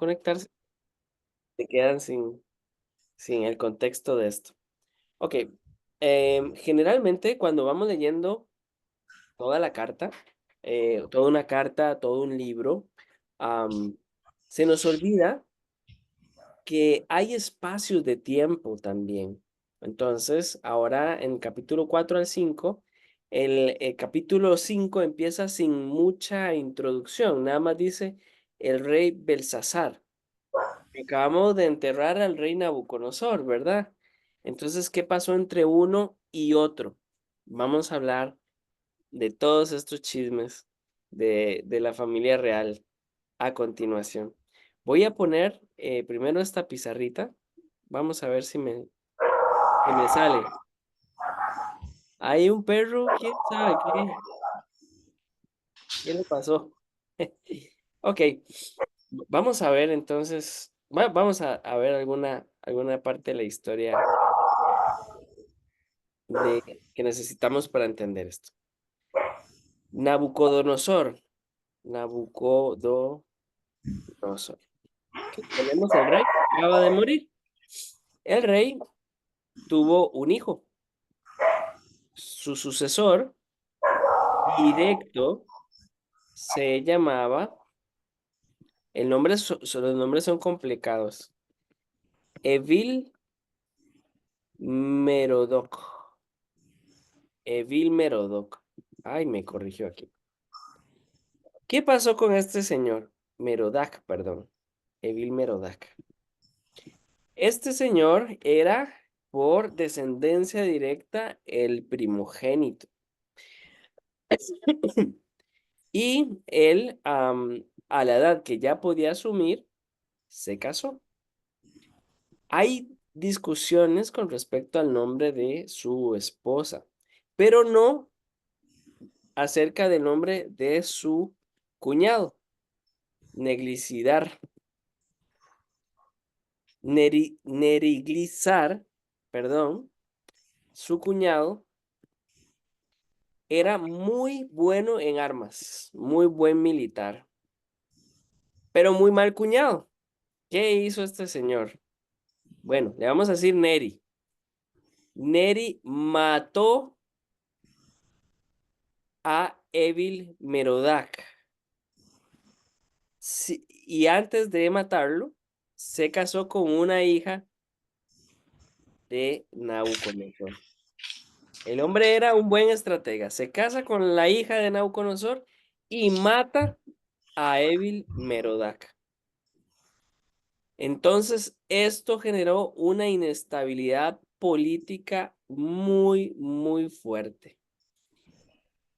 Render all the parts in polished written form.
conectarse, se quedan sin el contexto de esto. Ok, generalmente cuando vamos leyendo toda la carta, toda una carta, todo un libro, am, se nos olvida que hay espacios de tiempo también. Entonces, ahora en capítulo 4 al 5, el capítulo 5 empieza sin mucha introducción, nada más dice el rey Belsasar. Acabamos de enterrar al rey Nabucodonosor, ¿verdad? Entonces, ¿qué pasó entre uno y otro? Vamos a hablar de todos estos chismes de la familia real a continuación. Voy a poner primero esta pizarrita. Vamos a ver si me sale. Hay un perro, ¿quién sabe qué? ¿Qué le pasó? Ok, vamos a ver entonces, vamos a ver alguna parte de la historia que necesitamos para entender esto. Nabucodonosor, Nabucodonosor. Ok, tenemos el rey, acaba de morir. El rey tuvo un hijo. Su sucesor directo se llamaba, los nombres son complicados. Evil Merodoc. Evil Merodoc. Ay, me corrigió aquí. ¿Qué pasó con este señor? Merodac, perdón. Evil Merodac. Este señor era por descendencia directa el primogénito. Y él, a la edad que ya podía asumir, se casó. Hay discusiones con respecto al nombre de su esposa, pero no acerca del nombre de su cuñado, Neglicidar. Neriglizar, perdón, su cuñado era muy bueno en armas, muy buen militar, pero muy mal cuñado. ¿Qué hizo este señor? Bueno, le vamos a decir Neri. Neri mató a Evil Merodac. Sí, y antes de matarlo, se casó con una hija de Nabucodonosor. El hombre era un buen estratega. Se casa con la hija de Nabucodonosor y mata a Evil Merodac. Entonces, esto generó una inestabilidad política muy, muy fuerte.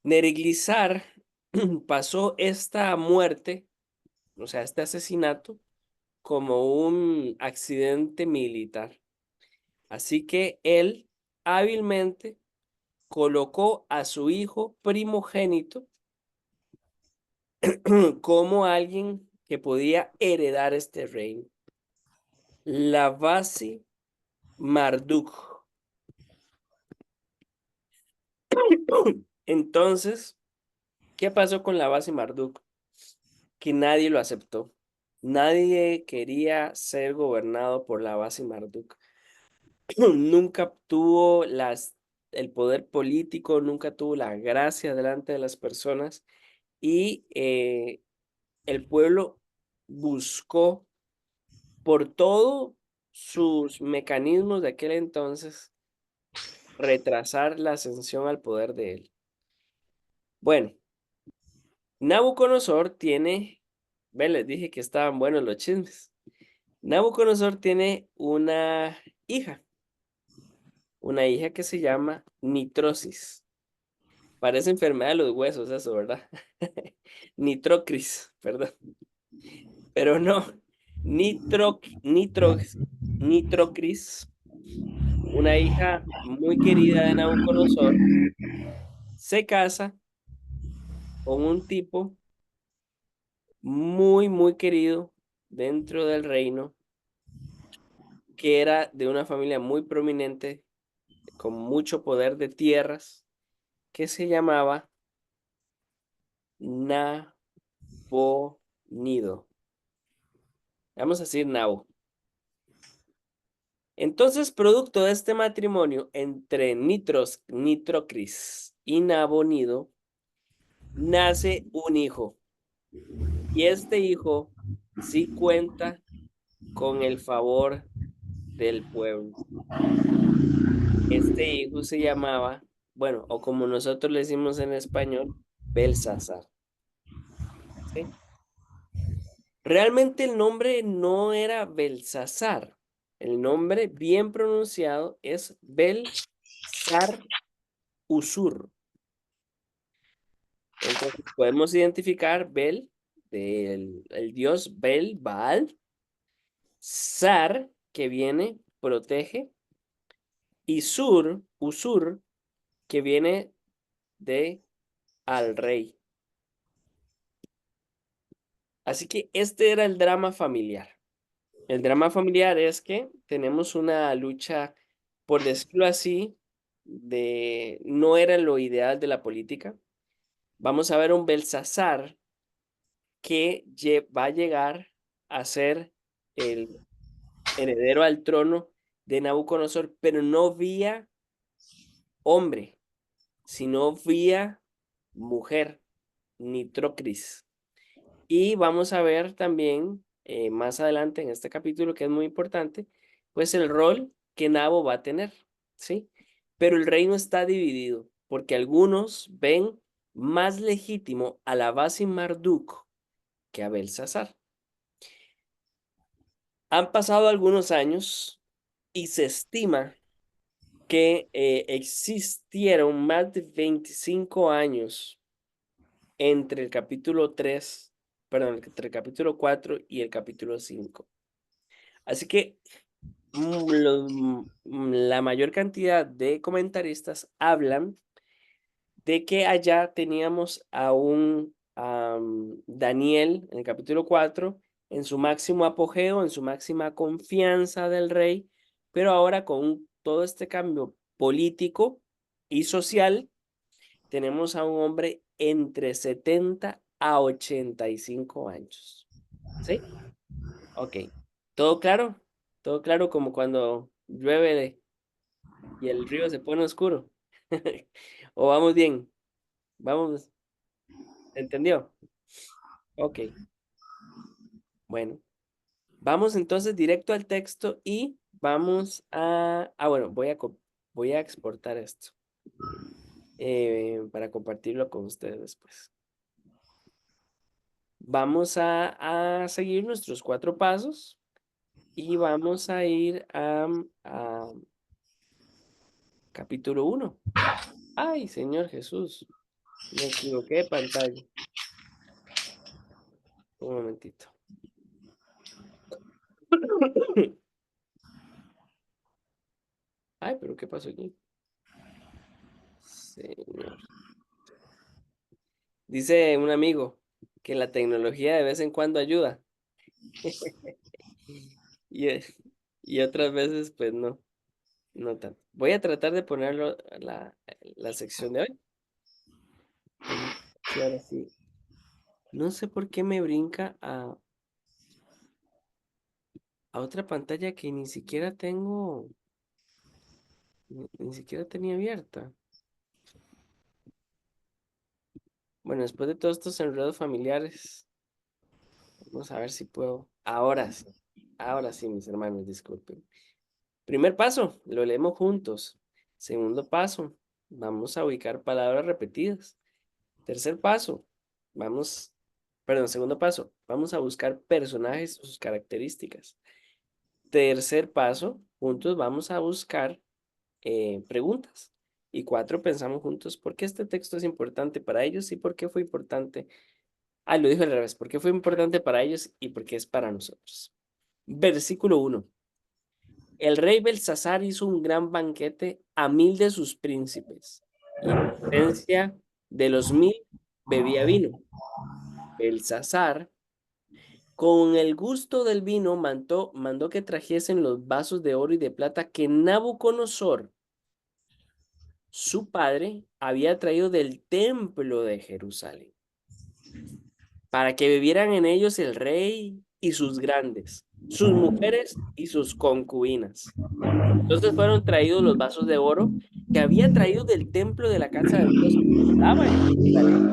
Neriglizar pasó esta muerte, o sea, este asesinato, como un accidente militar. Así que él hábilmente colocó a su hijo primogénito como alguien que podía heredar este reino. Lavasi Marduk. Entonces, ¿qué pasó con Lavasi Marduk? Que nadie lo aceptó. Nadie quería ser gobernado por Lavasi Marduk. Nunca tuvo el poder político, nunca tuvo la gracia delante de las personas y el pueblo buscó por todos sus mecanismos de aquel entonces retrasar la ascensión al poder de él. Bueno, Nabucodonosor tiene, ven, les dije que estaban buenos los chismes. Nabucodonosor tiene una hija que se llama Nitrosis. Parece enfermedad de los huesos eso, ¿verdad? Nitrocris, perdón. Pero no, Nitro, Nitro, Nitrocris, una hija muy querida de Nabucodonosor, se casa con un tipo muy, muy querido dentro del reino, que era de una familia muy prominente, con mucho poder de tierras, que se llamaba Nabonido. Vamos a decir Nabo. Entonces, producto de este matrimonio entre Nitrocris y Nabonido, nace un hijo. Y este hijo sí cuenta con el favor del pueblo. Este hijo se llamaba, bueno, o como nosotros le decimos en español, Belsasar. ¿Sí? Realmente el nombre no era Belsasar. El nombre bien pronunciado es Belsar Usur. Entonces podemos identificar Bel del el dios Bel, Baal, Sar, que viene, protege, y Usur, que viene de al rey. Así que este era el drama familiar. El drama familiar es que tenemos una lucha, por decirlo así, de no era lo ideal de la política. Vamos a ver un Belsasar que va a llegar a ser el heredero al trono de Nabucodonosor, pero no vía hombre, sino vía mujer, Nitrocris. Y vamos a ver también más adelante en este capítulo, que es muy importante, pues el rol que Nabo va a tener, ¿sí? Pero el reino está dividido, porque algunos ven más legítimo a la base Marduk que a Belsasar. Han pasado algunos años y se estima que existieron más de 25 años entre el capítulo 3, perdón, entre el capítulo 4 y el capítulo 5. Así que la mayor cantidad de comentaristas hablan de que allá teníamos a un Daniel en el capítulo 4 en su máximo apogeo, en su máxima confianza del rey, pero ahora con todo este cambio político y social, tenemos a un hombre entre 70 a 85 años. ¿Sí? Ok. ¿Todo claro? Todo claro como cuando llueve y el río se pone oscuro. ¿O vamos bien? Vamos, ¿entendió? Ok, bueno. Vamos entonces directo al texto y vamos a... Ah, bueno, voy a exportar esto para compartirlo con ustedes después. Vamos a seguir nuestros 4 pasos y vamos a ir a capítulo 1. Ay, Señor Jesús, me equivoqué de pantalla. Un momentito. Ay, pero ¿qué pasó aquí? Señor. Dice un amigo que la tecnología de vez en cuando ayuda y, y otras veces pues no, no tanto. Voy a tratar de ponerlo la sección de hoy. Vamos a ver si ahora sí. No sé por qué me brinca a otra pantalla que ni siquiera tengo, ni siquiera tenía abierta. Bueno, después de todos estos enredos familiares, vamos a ver si puedo. Ahora sí, mis hermanos, disculpen. Primer paso, lo leemos juntos. Segundo paso, vamos a ubicar palabras repetidas. Tercer paso, vamos, perdón, segundo paso, vamos a buscar personajes o sus características. Tercer paso, juntos vamos a buscar preguntas. Y 4, pensamos juntos por qué este texto es importante para ellos y por qué fue importante. Ah, lo dijo al revés, por qué fue importante para ellos y por qué es para nosotros. Versículo 1. El rey Belsasar hizo un gran banquete a 1000 de sus príncipes, y en presencia de los 1000 bebía vino. Belsasar, con el gusto del vino, mandó que trajesen los vasos de oro y de plata que Nabucodonosor, su padre, había traído del templo de Jerusalén, para que bebieran en ellos el rey y sus grandes, sus mujeres y sus concubinas. Entonces fueron traídos los vasos de oro que había traído del templo de la casa de Dios que estaba en Jerusalén.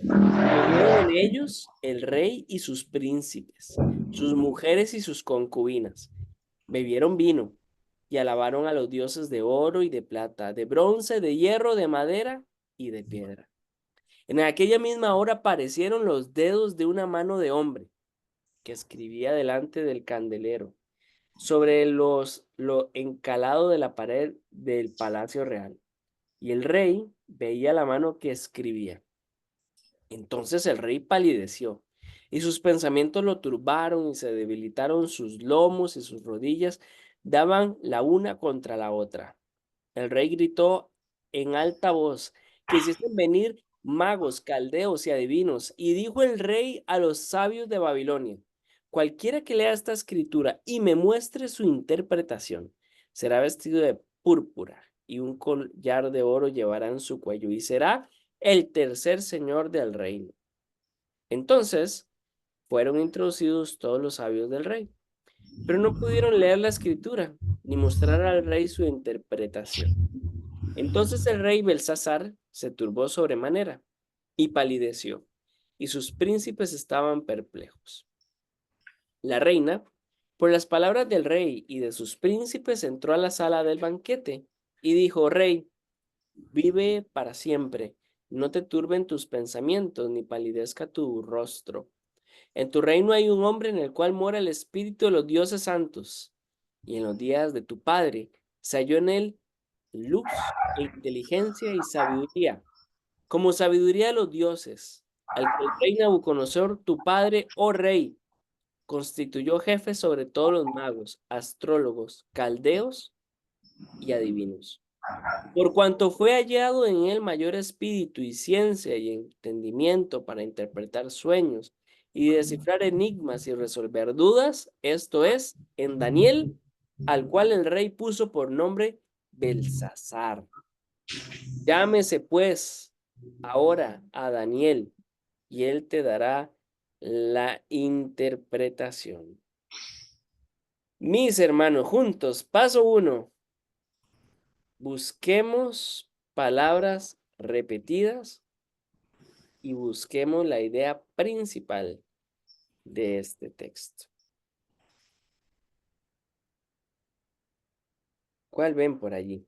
Comieron en ellos el rey y sus príncipes, sus mujeres y sus concubinas. Bebieron vino y alabaron a los dioses de oro y de plata, de bronce, de hierro, de madera y de piedra. En aquella misma hora aparecieron los dedos de una mano de hombre que escribía delante del candelero sobre lo encalado de la pared del palacio real. Y el rey veía la mano que escribía. Entonces el rey palideció, y sus pensamientos lo turbaron, y se debilitaron sus lomos y sus rodillas daban la una contra la otra. El rey gritó en alta voz que hiciesen venir magos, caldeos y adivinos. Y dijo el rey a los sabios de Babilonia: cualquiera que lea esta escritura y me muestre su interpretación, será vestido de púrpura y un collar de oro llevará en su cuello y será el tercer señor del reino. Entonces fueron introducidos todos los sabios del rey, pero no pudieron leer la escritura ni mostrar al rey su interpretación. Entonces el rey Belsasar se turbó sobremanera y palideció, y sus príncipes estaban perplejos. La reina, por las palabras del rey y de sus príncipes, entró a la sala del banquete y dijo: Rey, vive para siempre, no te turben tus pensamientos, ni palidezca tu rostro. En tu reino hay un hombre en el cual mora el espíritu de los dioses santos, y en los días de tu padre se halló en él luz e inteligencia y sabiduría, como sabiduría de los dioses, al que el rey Nabucodonosor, tu padre, oh rey, constituyó jefe sobre todos los magos, astrólogos, caldeos y adivinos. Por cuanto fue hallado en él mayor espíritu y ciencia y entendimiento para interpretar sueños y descifrar enigmas y resolver dudas, esto es, en Daniel, al cual el rey puso por nombre Belsasar. Llámese pues ahora a Daniel y él te dará la interpretación. Mis hermanos, juntos, paso uno, busquemos palabras repetidas y busquemos la idea principal de este texto. ¿Cuál ven por allí?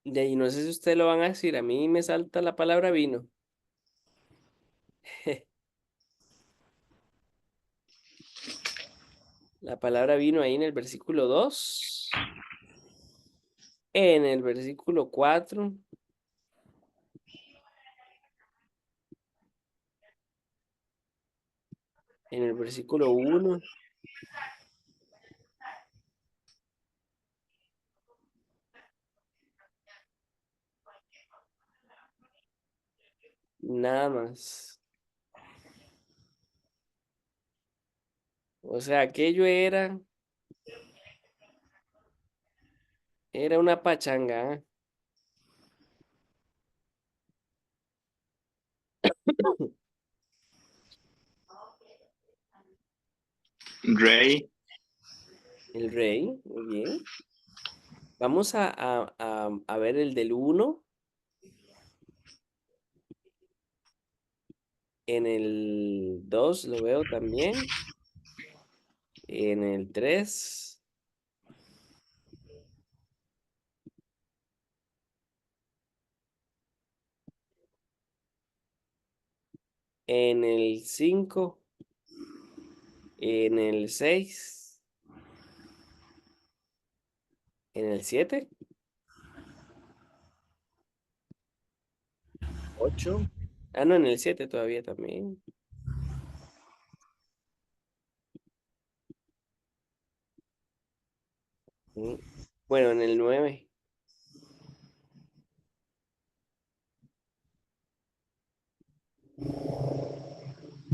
De ahí no sé si ustedes lo van a decir, a mí me salta la palabra vino. La palabra vino ahí en el versículo 2, en el versículo 4, en el versículo 1, nada más. O sea, aquello era una pachanga. ¿Ah? Rey, El rey, muy bien. Vamos a ver el del uno, en el 2 lo veo también, en el 3, en el 5, en el 6, en el 7, 8. Ah, no, en el 7 todavía también. Mm. Bueno, en el 9.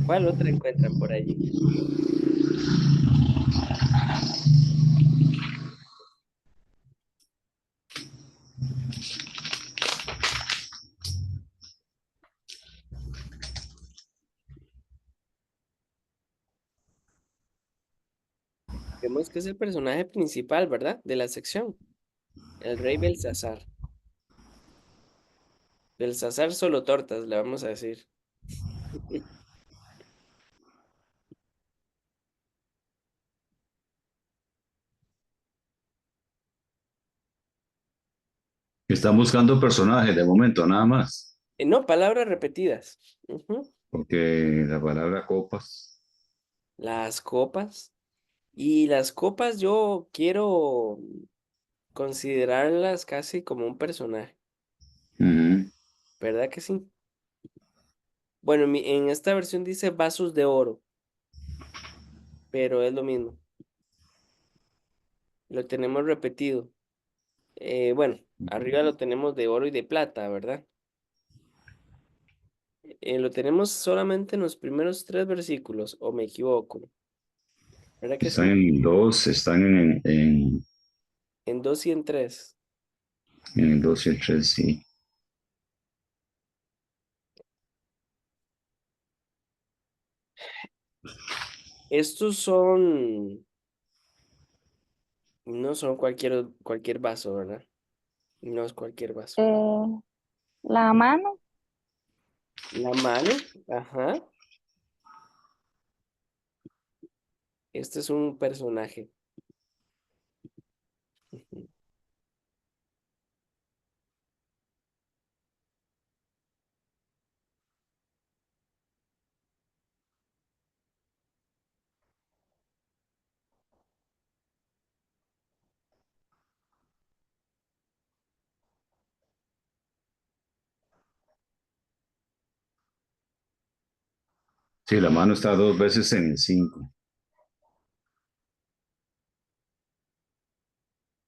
¿Cuál otra encuentran por allí? Vemos que es el personaje principal, ¿verdad? De la sección, el rey Belsasar. Belsasar solo tortas, le vamos a decir. Están buscando personajes de momento, nada más. No, palabras repetidas. Ujú. Porque la palabra copas. Las copas. Y las copas yo quiero considerarlas casi como un personaje, Ujú. ¿verdad que sí? Bueno, en esta versión dice vasos de oro, pero es lo mismo. Lo tenemos repetido. Bueno, arriba lo tenemos de oro y de plata, ¿verdad? Lo tenemos solamente en los primeros tres versículos, o me equivoco, ¿verdad que Están sí? en dos, están En dos y en tres. en el 2 y el 3, sí. Estos son, no son cualquier vaso, ¿verdad? No es cualquier vaso. Eh, la mano, La mano, ajá. Este es un personaje. Ujú. Sí, la mano está dos veces en el 5.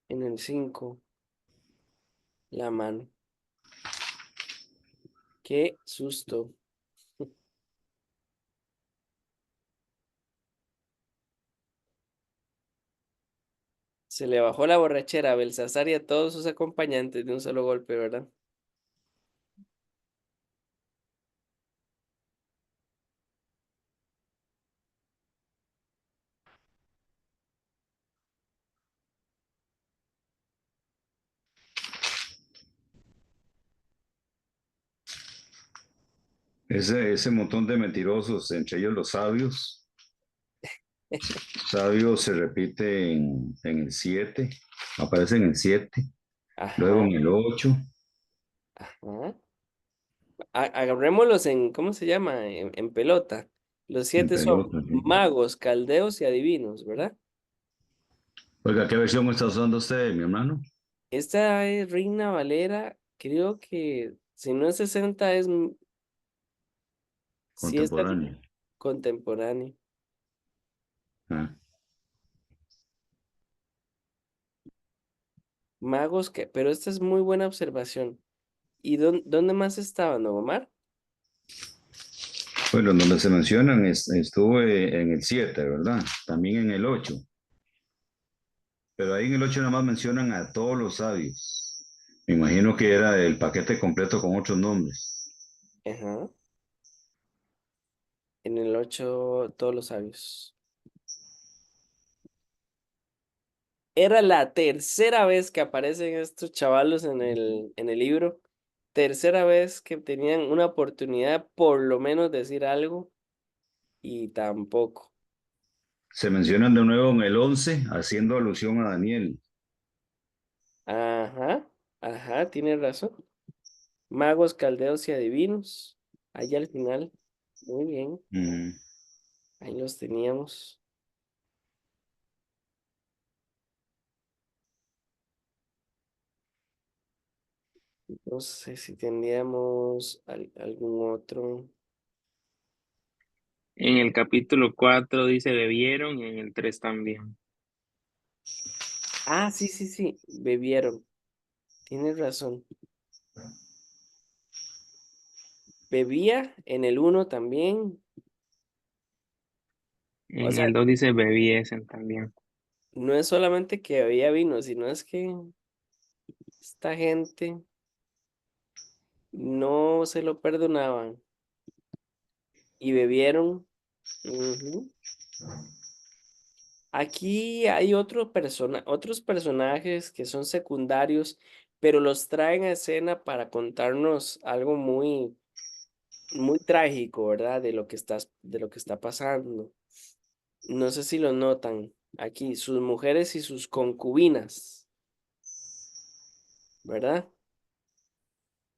En el 5, la mano. Qué susto. Se le bajó la borrachera a Belsasar y a todos sus acompañantes de un solo golpe, ¿verdad? Ese montón de mentirosos, entre ellos los sabios. Sabio se repite en el 7, aparece en el 7, luego Ajá, en el 8, ajá. Agarrémoslos en, ¿cómo se llama? En pelota. Los en siete son pelota. Sí. magos, caldeos y adivinos, ¿verdad? Oiga, ¿qué versión está usando usted, mi hermano? Esta es Reina Valera, creo que si no es 60 es, sí está Contemporáneo. contemporáneo. Ah. Magos que, pero esta es muy buena observación. ¿Y dónde más estaban, don Omar? Bueno, donde se mencionan, estuve en el 7, ¿verdad? También en el 8, pero ahí en el 8 nada más mencionan a todos los sabios. Me imagino que era el paquete completo con otros nombres. Ajá. En el 8 todos los sabios. Era la tercera vez que aparecen estos chavalos en el libro. Tercera vez que tenían una oportunidad por lo menos de decir algo y tampoco. Se mencionan de nuevo en el 11, haciendo alusión a Daniel. Ajá, ajá, tiene razón. Magos, caldeos y adivinos. Allá al final. Muy bien, Mm. ahí los teníamos. No sé si tendríamos algún otro. En el capítulo 4 dice bebieron y en el 3 también. Ah, sí, sí, sí, bebieron. Tienes razón. Bebía en el uno también. O En sea, el 2 dice bebiesen también. no es solamente que había vino, sino es que esta gente no se lo perdonaban y bebieron. Ujú. Aquí hay otros personajes que son secundarios, pero los traen a escena para contarnos algo muy, muy trágico, ¿verdad? De lo que está pasando. No sé si lo notan aquí, sus mujeres y sus concubinas, ¿verdad?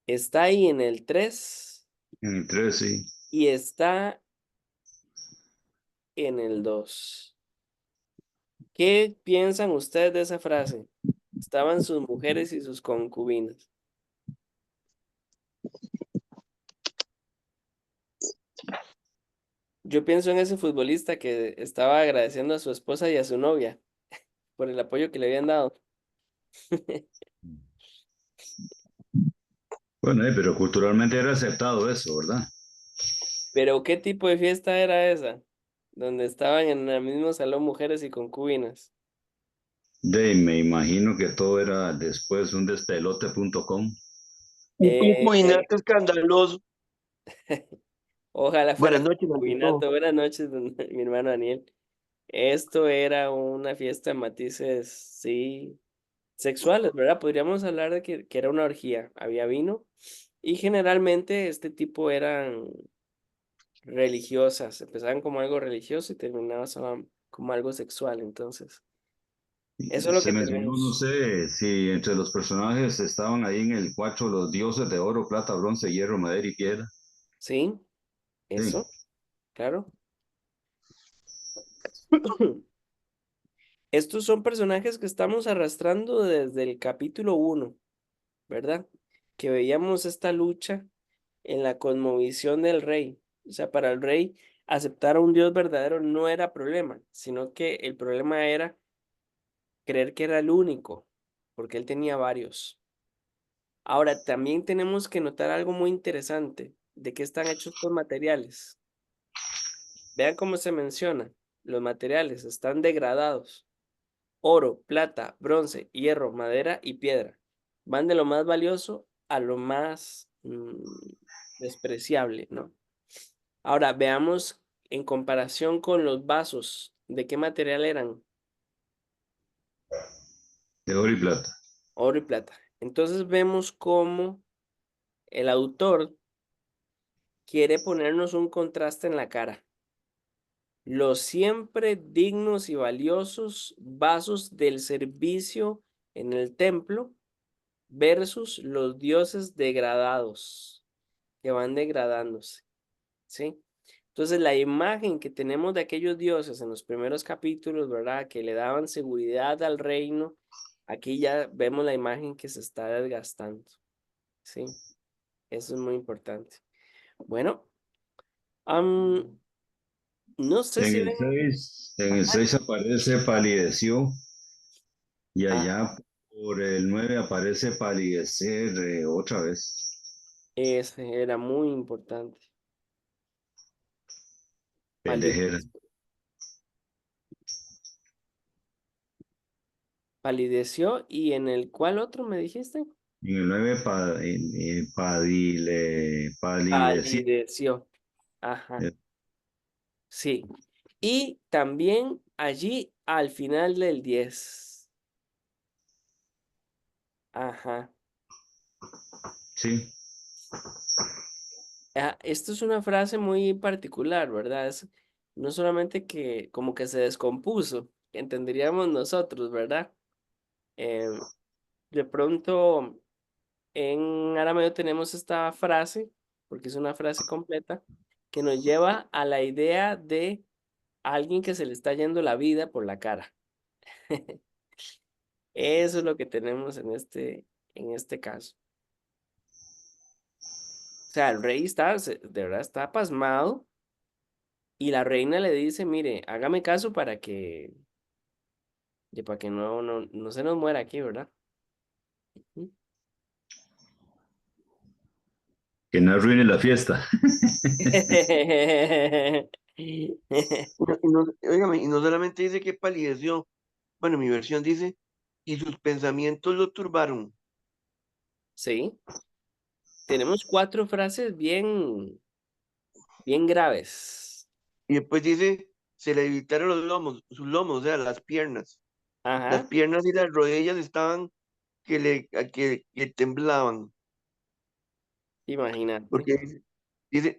Está ahí en el 3 En el 3, sí. y está en el 2. ¿Qué piensan ustedes de esa frase? Estaban sus mujeres y sus concubinas. Yo pienso en ese futbolista que estaba agradeciendo a su esposa y a su novia por el apoyo que le habían dado. Bueno, pero culturalmente era aceptado eso, ¿verdad? Pero ¿qué tipo de fiesta era esa? Donde estaban en el mismo salón mujeres y concubinas. Me imagino que todo era después un despelote.com. Un Eh, concubinato escandaloso. Ojalá fuera Buenas noches, ante todo. concubinato. Buenas noches, mi hermano Daniel. Esto era una fiesta de matices, sí, sexuales, ¿verdad? Podríamos hablar de que era una orgía. Había vino y generalmente este tipo eran religiosas. Empezaban como algo religioso y terminaban como algo sexual. Entonces, eso es lo Se que mencionó, no tenemos. sé, si entre los personajes estaban ahí en el 4 los dioses de oro, plata, bronce, hierro, madera y piedra. Sí, Sí. eso, claro. Estos son personajes que estamos arrastrando desde el capítulo 1, ¿verdad? Que veíamos esta lucha en la cosmovisión del rey. O sea, para el rey aceptar a un Dios verdadero no era problema, sino que el problema era creer que era el único, porque él tenía varios. Ahora, también tenemos que notar algo muy interesante, de qué están hechos los materiales. Vean cómo se menciona, los materiales están degradados. Oro, plata, bronce, hierro, madera y piedra. Van de lo más valioso a lo más despreciable, ¿no? Ahora veamos en comparación con los vasos, ¿de qué material eran? De oro y plata. Oro y plata. Entonces vemos cómo el autor quiere ponernos un contraste en la cara. Los siempre dignos y valiosos vasos del servicio en el templo versus los dioses degradados, que van degradándose, ¿sí? Entonces, la imagen que tenemos de aquellos dioses en los primeros capítulos, ¿verdad? Que le daban seguridad al reino, aquí ya vemos la imagen que se está desgastando, ¿sí? Eso es muy importante. Bueno, am, no sé En si el ven, 6 en el ajá, 6 aparece palideció y ajá, allá por el 9 aparece palidecer otra vez. ese era muy importante. Pendejera. Palideció, palideció y en el cual otro me dijiste? En el 9 palideció. Palideció. Ajá, sí. Y también allí al final del 10. Ajá. Sí, Esto es una frase muy particular, ¿verdad? No solamente que como que se descompuso, que entenderíamos nosotros, ¿verdad? Em, de pronto en arameo tenemos esta frase, porque es una frase completa, que nos lleva a la idea de alguien que se le está yendo la vida por la cara. Eso es lo que tenemos en este caso. O sea, el rey de verdad está pasmado y la reina le dice, mire, hágame caso para que no se nos muera aquí, ¿verdad? Ujú. que no arruine la fiesta. Óigame, y no solamente dice que palideció, bueno, mi versión dice, y sus pensamientos lo turbaron. Sí, tenemos 4 frases bien graves. Y después dice, se le debilitaron los lomos, sus lomos, o sea, las piernas. Las Ajá, piernas y las rodillas estaban que temblaban, imagínate. porque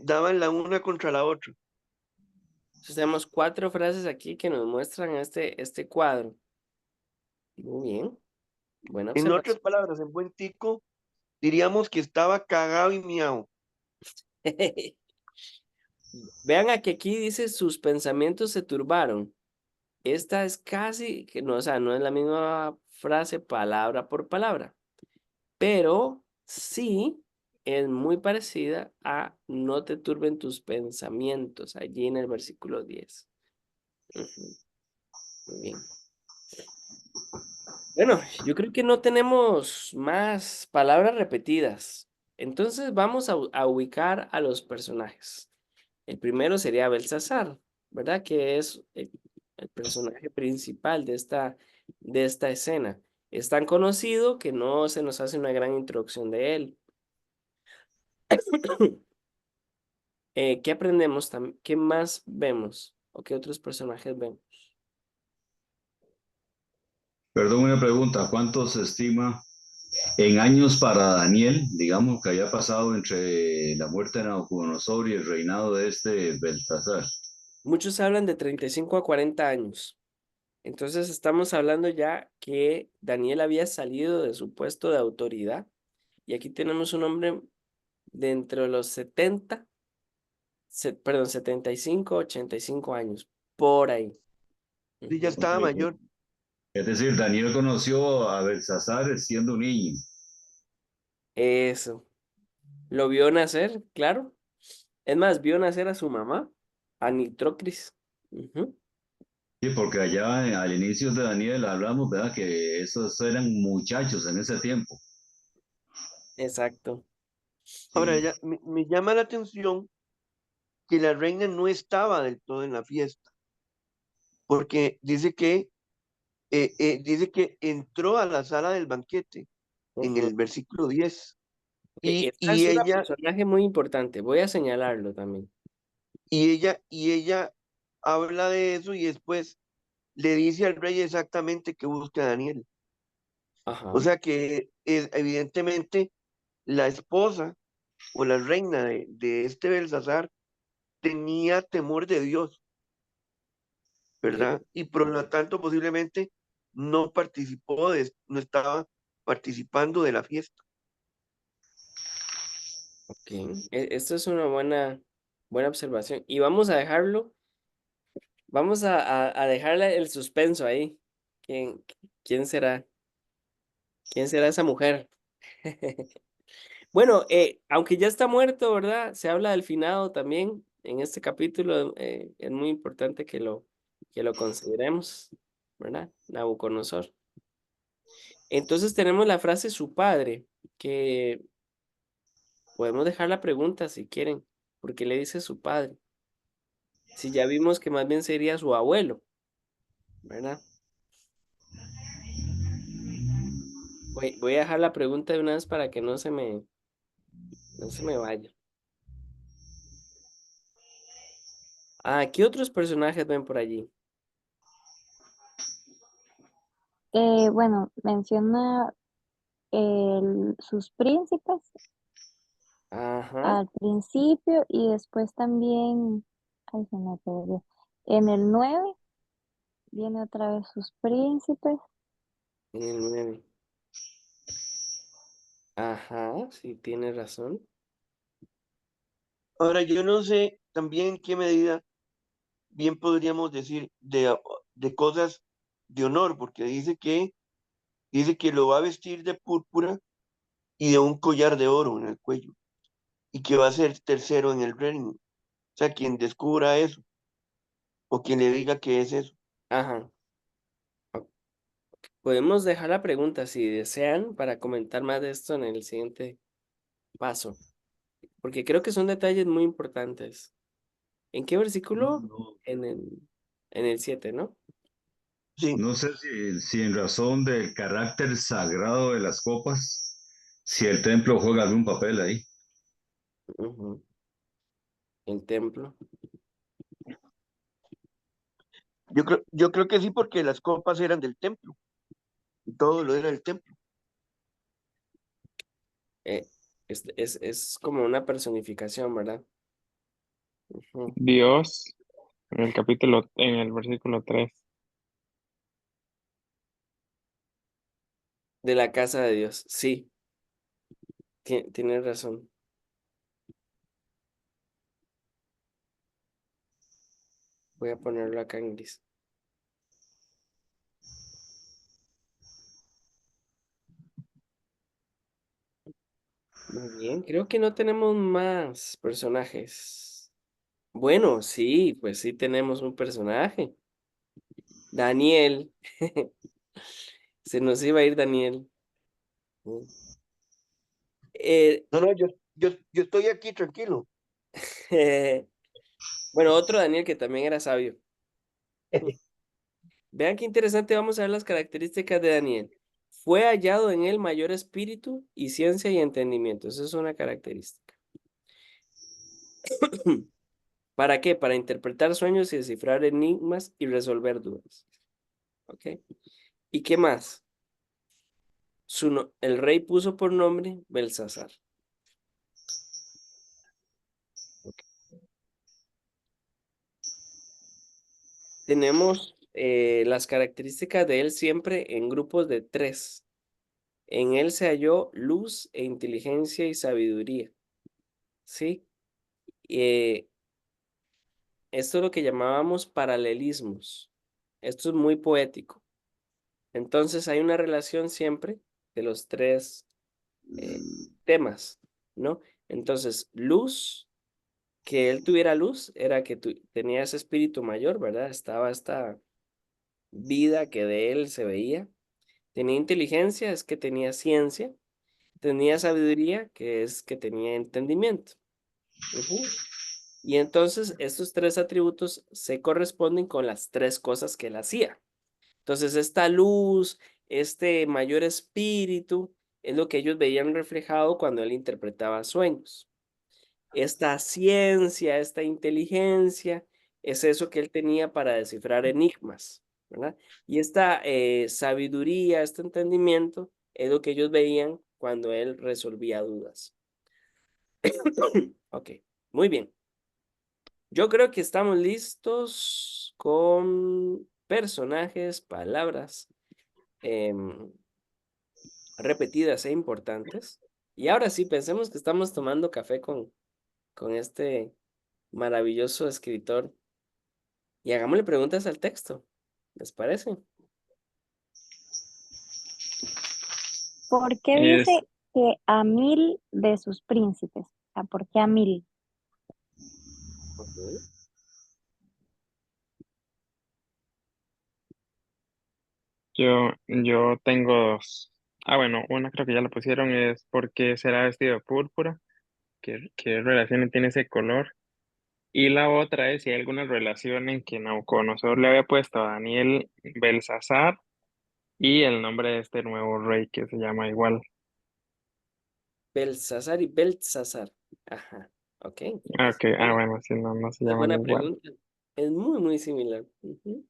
daban la una contra la otra. Entonces tenemos 4 frases aquí que nos muestran este cuadro. Muy bien, buena En otras observación. palabras, en buen tico, diríamos que estaba cagado y miau. Vean a que aquí dice sus pensamientos se turbaron. Esta es casi, que no, o sea, no es la misma frase palabra por palabra, pero sí es muy parecida a no te turben tus pensamientos, allí en el versículo 10. Ujú, muy bien. Bueno, yo creo que no tenemos más palabras repetidas. Entonces vamos a ubicar a los personajes. El primero sería Belsasar, ¿verdad? Que es el personaje principal de esta escena. Es tan conocido que no se nos hace una gran introducción de él. ¿Qué aprendemos también? ¿Qué más vemos? ¿O qué otros personajes vemos? Perdón, una pregunta. ¿Cuánto se estima en años para Daniel, digamos, que haya pasado entre la muerte de Nabucodonosor y el reinado de este Belsasar? Muchos hablan de 35 a 40 años. Entonces estamos hablando ya que Daniel había salido de su puesto de autoridad. Y aquí tenemos un hombre de entre los 70, perdón, 75, 85 años, por ahí. Sí, ya Ujú. Ok. estaba mayor. Es decir, Daniel conoció a Belsasar siendo un niño. Eso. Lo vio nacer, claro. Es más, vio nacer a su mamá, a Nitrocris. Ujú. Sí, porque allá al inicio de Daniel hablamos, ¿verdad? Que esos eran muchachos en ese tiempo. Exacto. Ahora, Sí. me llama la atención que la reina no estaba del todo en la fiesta, porque dice que entró a la sala del banquete en Ujú. el versículo 10 Ok, y, esta y es una ella, personaje muy importante. Voy a señalarlo también. y ella habla de eso y después le dice al rey exactamente que busca a Daniel. O Ajá. sea que evidentemente la esposa o la reina de este Belsasar tenía temor de Dios, Ok. ¿verdad? Y por lo tanto posiblemente no estaba participando de la fiesta. Ok. Esto es una buena observación. Y vamos a dejarlo, vamos a dejarle el suspenso ahí. ¿Quién, quién será? ¿Quién será esa mujer? Bueno, aunque ya está muerto, ¿verdad? Se habla del finado también en este capítulo. Es muy importante que lo consideremos, ¿verdad? Nabucodonosor. Entonces tenemos la frase su padre, que podemos dejar la pregunta si quieren, porque le dice su padre. Si ya vimos que más bien sería su abuelo, ¿verdad? Voy a dejar la pregunta de una vez para que no se me vaya. Ah, ¿qué otros personajes ven por allí? Bueno, menciona sus príncipes Ajá, al principio y después también, ay, se me perdió. En el 9 viene otra vez sus príncipes. en el 9. Ajá, sí, tiene razón. Ahora, yo no sé también en qué medida bien podríamos decir de cosas de honor, porque dice que lo va a vestir de púrpura y de un collar de oro en el cuello, y que va a ser tercero en el reino. O sea, quien descubra eso, o quien le diga que es eso. Ajá. o- Podemos dejar la pregunta si desean para comentar más de esto en el siguiente paso, porque creo que son detalles muy importantes. ¿En qué versículo? No, En el 7, ¿no? Sí, no sé si en razón del carácter sagrado de las copas, si el templo juega algún papel ahí. Ujú. El templo. yo creo que sí, porque las copas eran del templo, y todo lo era del templo. eh, es como una personificación, ¿verdad? Ujú. Dios, en el versículo 3. De la casa de Dios. Sí, tienes razón. Voy a ponerlo acá en gris. Muy bien, creo que no tenemos más personajes. Bueno, sí, pues sí tenemos un personaje. Daniel. Se nos iba a ir Daniel. Mm. Eh, No, no, yo estoy aquí tranquilo. bueno, otro Daniel que también era sabio. Vean qué interesante, vamos a ver las características de Daniel. Fue hallado en él mayor espíritu y ciencia y entendimiento. Esa es una característica. ¿Para qué? Para interpretar sueños y descifrar enigmas y resolver dudas. ¿Ok? ¿Y qué más? El rey puso por nombre Belsasar. Ok. Tenemos las características de él siempre en grupos de 3. En él se halló luz e inteligencia y sabiduría. ¿Sí? Eh, Esto es lo que llamábamos paralelismos. Esto es muy poético. Entonces hay una relación siempre de los 3 temas, ¿no? Entonces, luz, que él tuviera luz, era que tenía ese espíritu mayor, ¿verdad? Estaba esta vida que de él se veía. Tenía inteligencia, es que tenía ciencia. Tenía sabiduría, que es que tenía entendimiento. Ujú. Y entonces estos 3 atributos se corresponden con las 3 cosas que él hacía. Entonces esta luz, este mayor espíritu, es lo que ellos veían reflejado cuando él interpretaba sueños. Esta ciencia, esta inteligencia, es eso que él tenía para descifrar enigmas, ¿verdad? Y esta sabiduría, este entendimiento, es lo que ellos veían cuando él resolvía dudas. Ok, muy bien. Yo creo que estamos listos con personajes, palabras repetidas e importantes. Y ahora sí, pensemos que estamos tomando café con este maravilloso escritor y hagámosle preguntas al texto. ¿Les parece? ¿Por qué Es, dice que a 1000 de sus príncipes? O sea, ¿por qué a 1000? Ujú. yo tengo dos. Ah, bueno, una creo que ya la pusieron, es porque será vestido de púrpura, qué relación tiene ese color. Y la otra es si hay alguna relación en que Nabucodonosor le había puesto a Daniel Belsasar y el nombre de este nuevo rey que se llama igual. Belsasar y Beltsasar. Ajá, ok. Ah, Es ok, ah, bueno, si no, no se una llaman buena igual. pregunta. Es muy, muy similar. Ujú.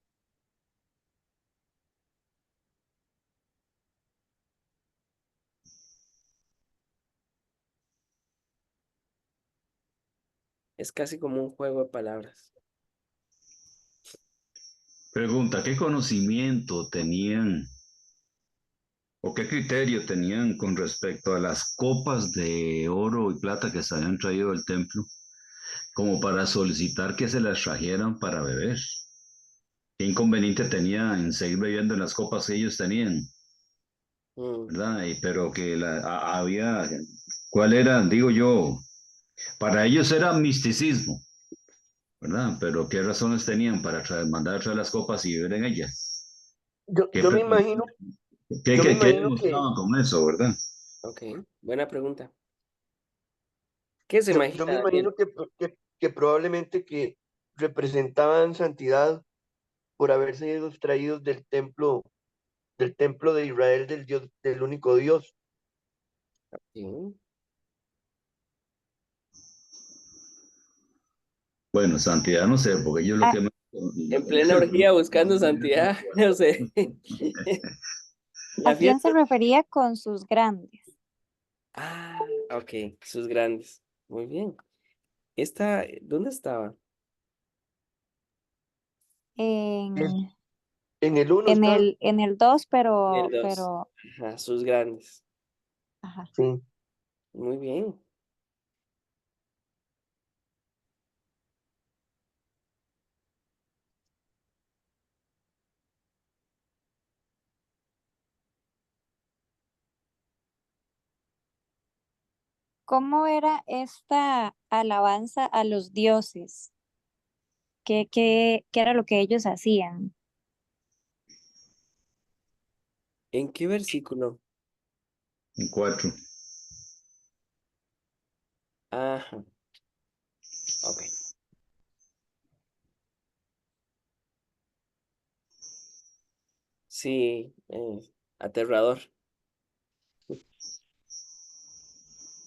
Es casi como un juego de palabras. Pregunta, ¿qué conocimiento tenían o qué criterio tenían con respecto a las copas de oro y plata que se habían traído del templo como para solicitar que se las trajeran para beber? ¿Qué inconveniente tenía en seguir bebiendo en las copas que ellos tenían? Mm. ¿Verdad? Pero que había, ¿cuál era? Digo yo, para ellos era misticismo, ¿verdad? Pero ¿qué razones tenían para mandar a traer las copas y beber en ellas? Yo, ¿Qué, yo me imagino, yo me qué imagino que, demostraban con eso, verdad? Ok, buena pregunta. ¿Qué se yo me imagina Daniel? imagino que probablemente que representaban santidad por haber sido extraídos del templo de Israel, del Dios, del único Dios. Sí. Bueno, santidad no sé, porque yo lo Ah, que me... En plena orgía buscando santidad, no sé. ¿a La quién se fiesta. refería con sus grandes? Ah, ok, sus grandes. Muy bien. Esta, ¿dónde estaba? Es- En, En el uno en está, el, en el 2, En el 2. pero, Ajá, sus grandes. ajá. sí. Muy bien. ¿Cómo era esta alabanza a los dioses? ¿Qué era lo que ellos hacían? ¿En qué versículo? En 4. Ajá, ok. Sí, aterrador.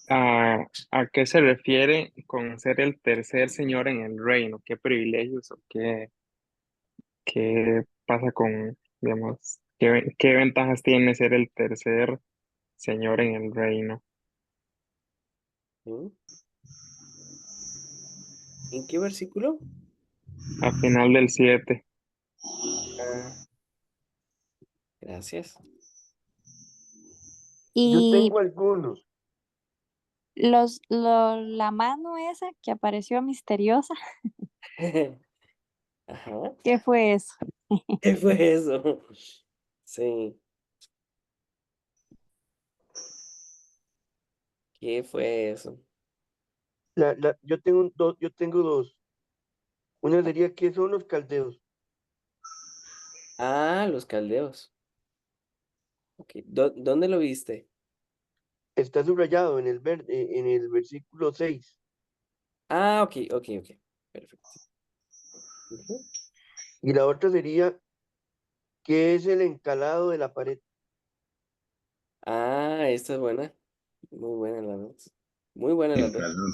¿A qué se refiere con ser el tercer señor en el reino? ¿Qué privilegios o qué pasa con, digamos, qué ventajas tiene ser el tercer señor en el reino? ¿Mm? ¿En qué versículo? Al final del 7. Ah, gracias. Yo Y tengo algunos. la mano esa que apareció misteriosa, Ajá. ¿qué fue eso? ¿Qué fue eso? Sí, ¿qué fue eso? Yo tengo dos. Una sería, ¿qué son los caldeos? Ah, los caldeos. Ok, ¿dónde lo viste? Está subrayado en el versículo 6. Ah, ok, ok, ok. Perfecto. Ujú. Y la otra sería, ¿qué es el encalado de la pared? Ah, esta es buena. Muy buena la dos. Muy buena las dos. Encalado.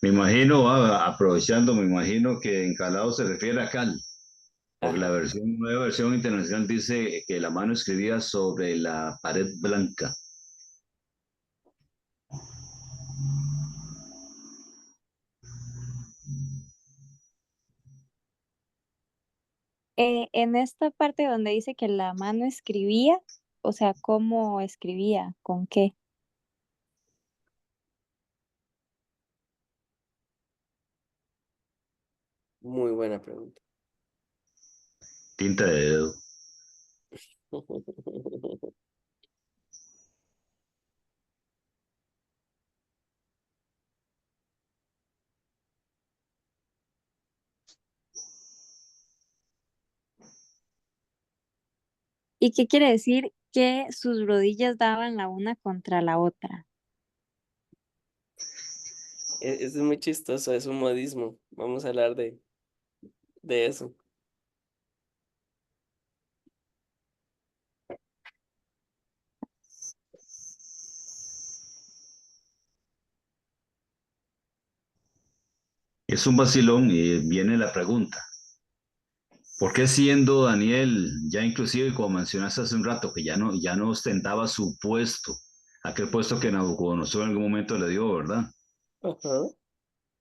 Me imagino, aprovechando, me imagino que encalado se refiere a cal, porque la Ajá. nueva versión internacional dice que la mano escribía sobre la pared blanca. En esta parte donde dice que la mano escribía, o sea, ¿cómo escribía? ¿Con qué? Muy buena pregunta. Tinta de dedo. ¿Y qué quiere decir que sus rodillas daban la una contra la otra? Es muy chistoso, es un modismo. Vamos a hablar de eso. Es un vacilón y viene la pregunta. ¿Por qué siendo Daniel, ya inclusive como mencionaste hace un rato, que ya no ostentaba su puesto, aquel puesto que Nabucodonosor en algún momento le dio, ¿verdad? Ajá.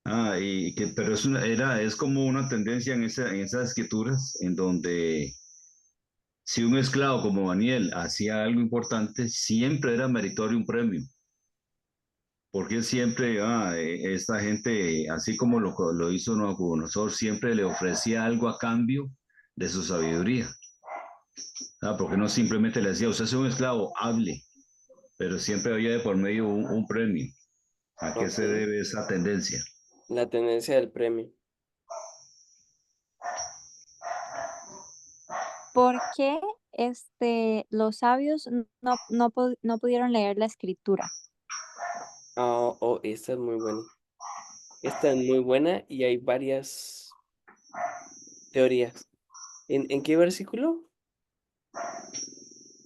Pero es como una tendencia en esas escrituras en donde si un esclavo como Daniel hacía algo importante, siempre era meritorio un premio. Porque siempre, esta gente, así como lo hizo Nabucodonosor, siempre le ofrecía algo a cambio de su sabiduría. Porque no simplemente le decía, usted es un esclavo, hable, pero siempre había de por medio un premio. ¿A qué se Ok. debe esa tendencia? La tendencia del premio. ¿Por qué los sabios no pudieron leer la escritura? Ah, oh, esta es muy buena. Esta es muy buena y hay varias. teorías. ¿En qué versículo?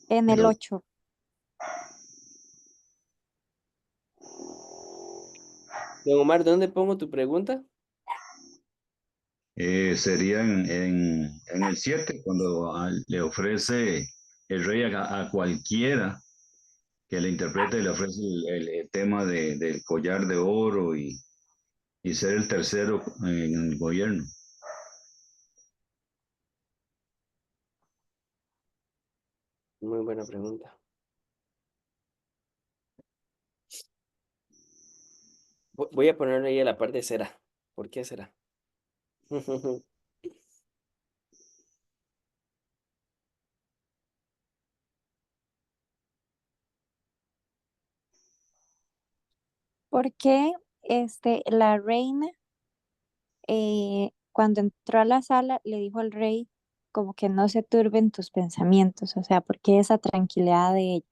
En El el otro. 8. Don Omar, ¿dónde pongo tu pregunta? Sería en el 7 cuando le ofrece el rey a cualquiera que le interprete, le ofrece el tema del collar de oro y ser el tercero en el gobierno. Muy buena pregunta. Voy a ponerle ahí a la parte de será. ¿Por qué será? ¿Por qué la reina, cuando entró a la sala, le dijo al rey como que no se turben tus pensamientos? O sea, ¿por qué esa tranquilidad de ella?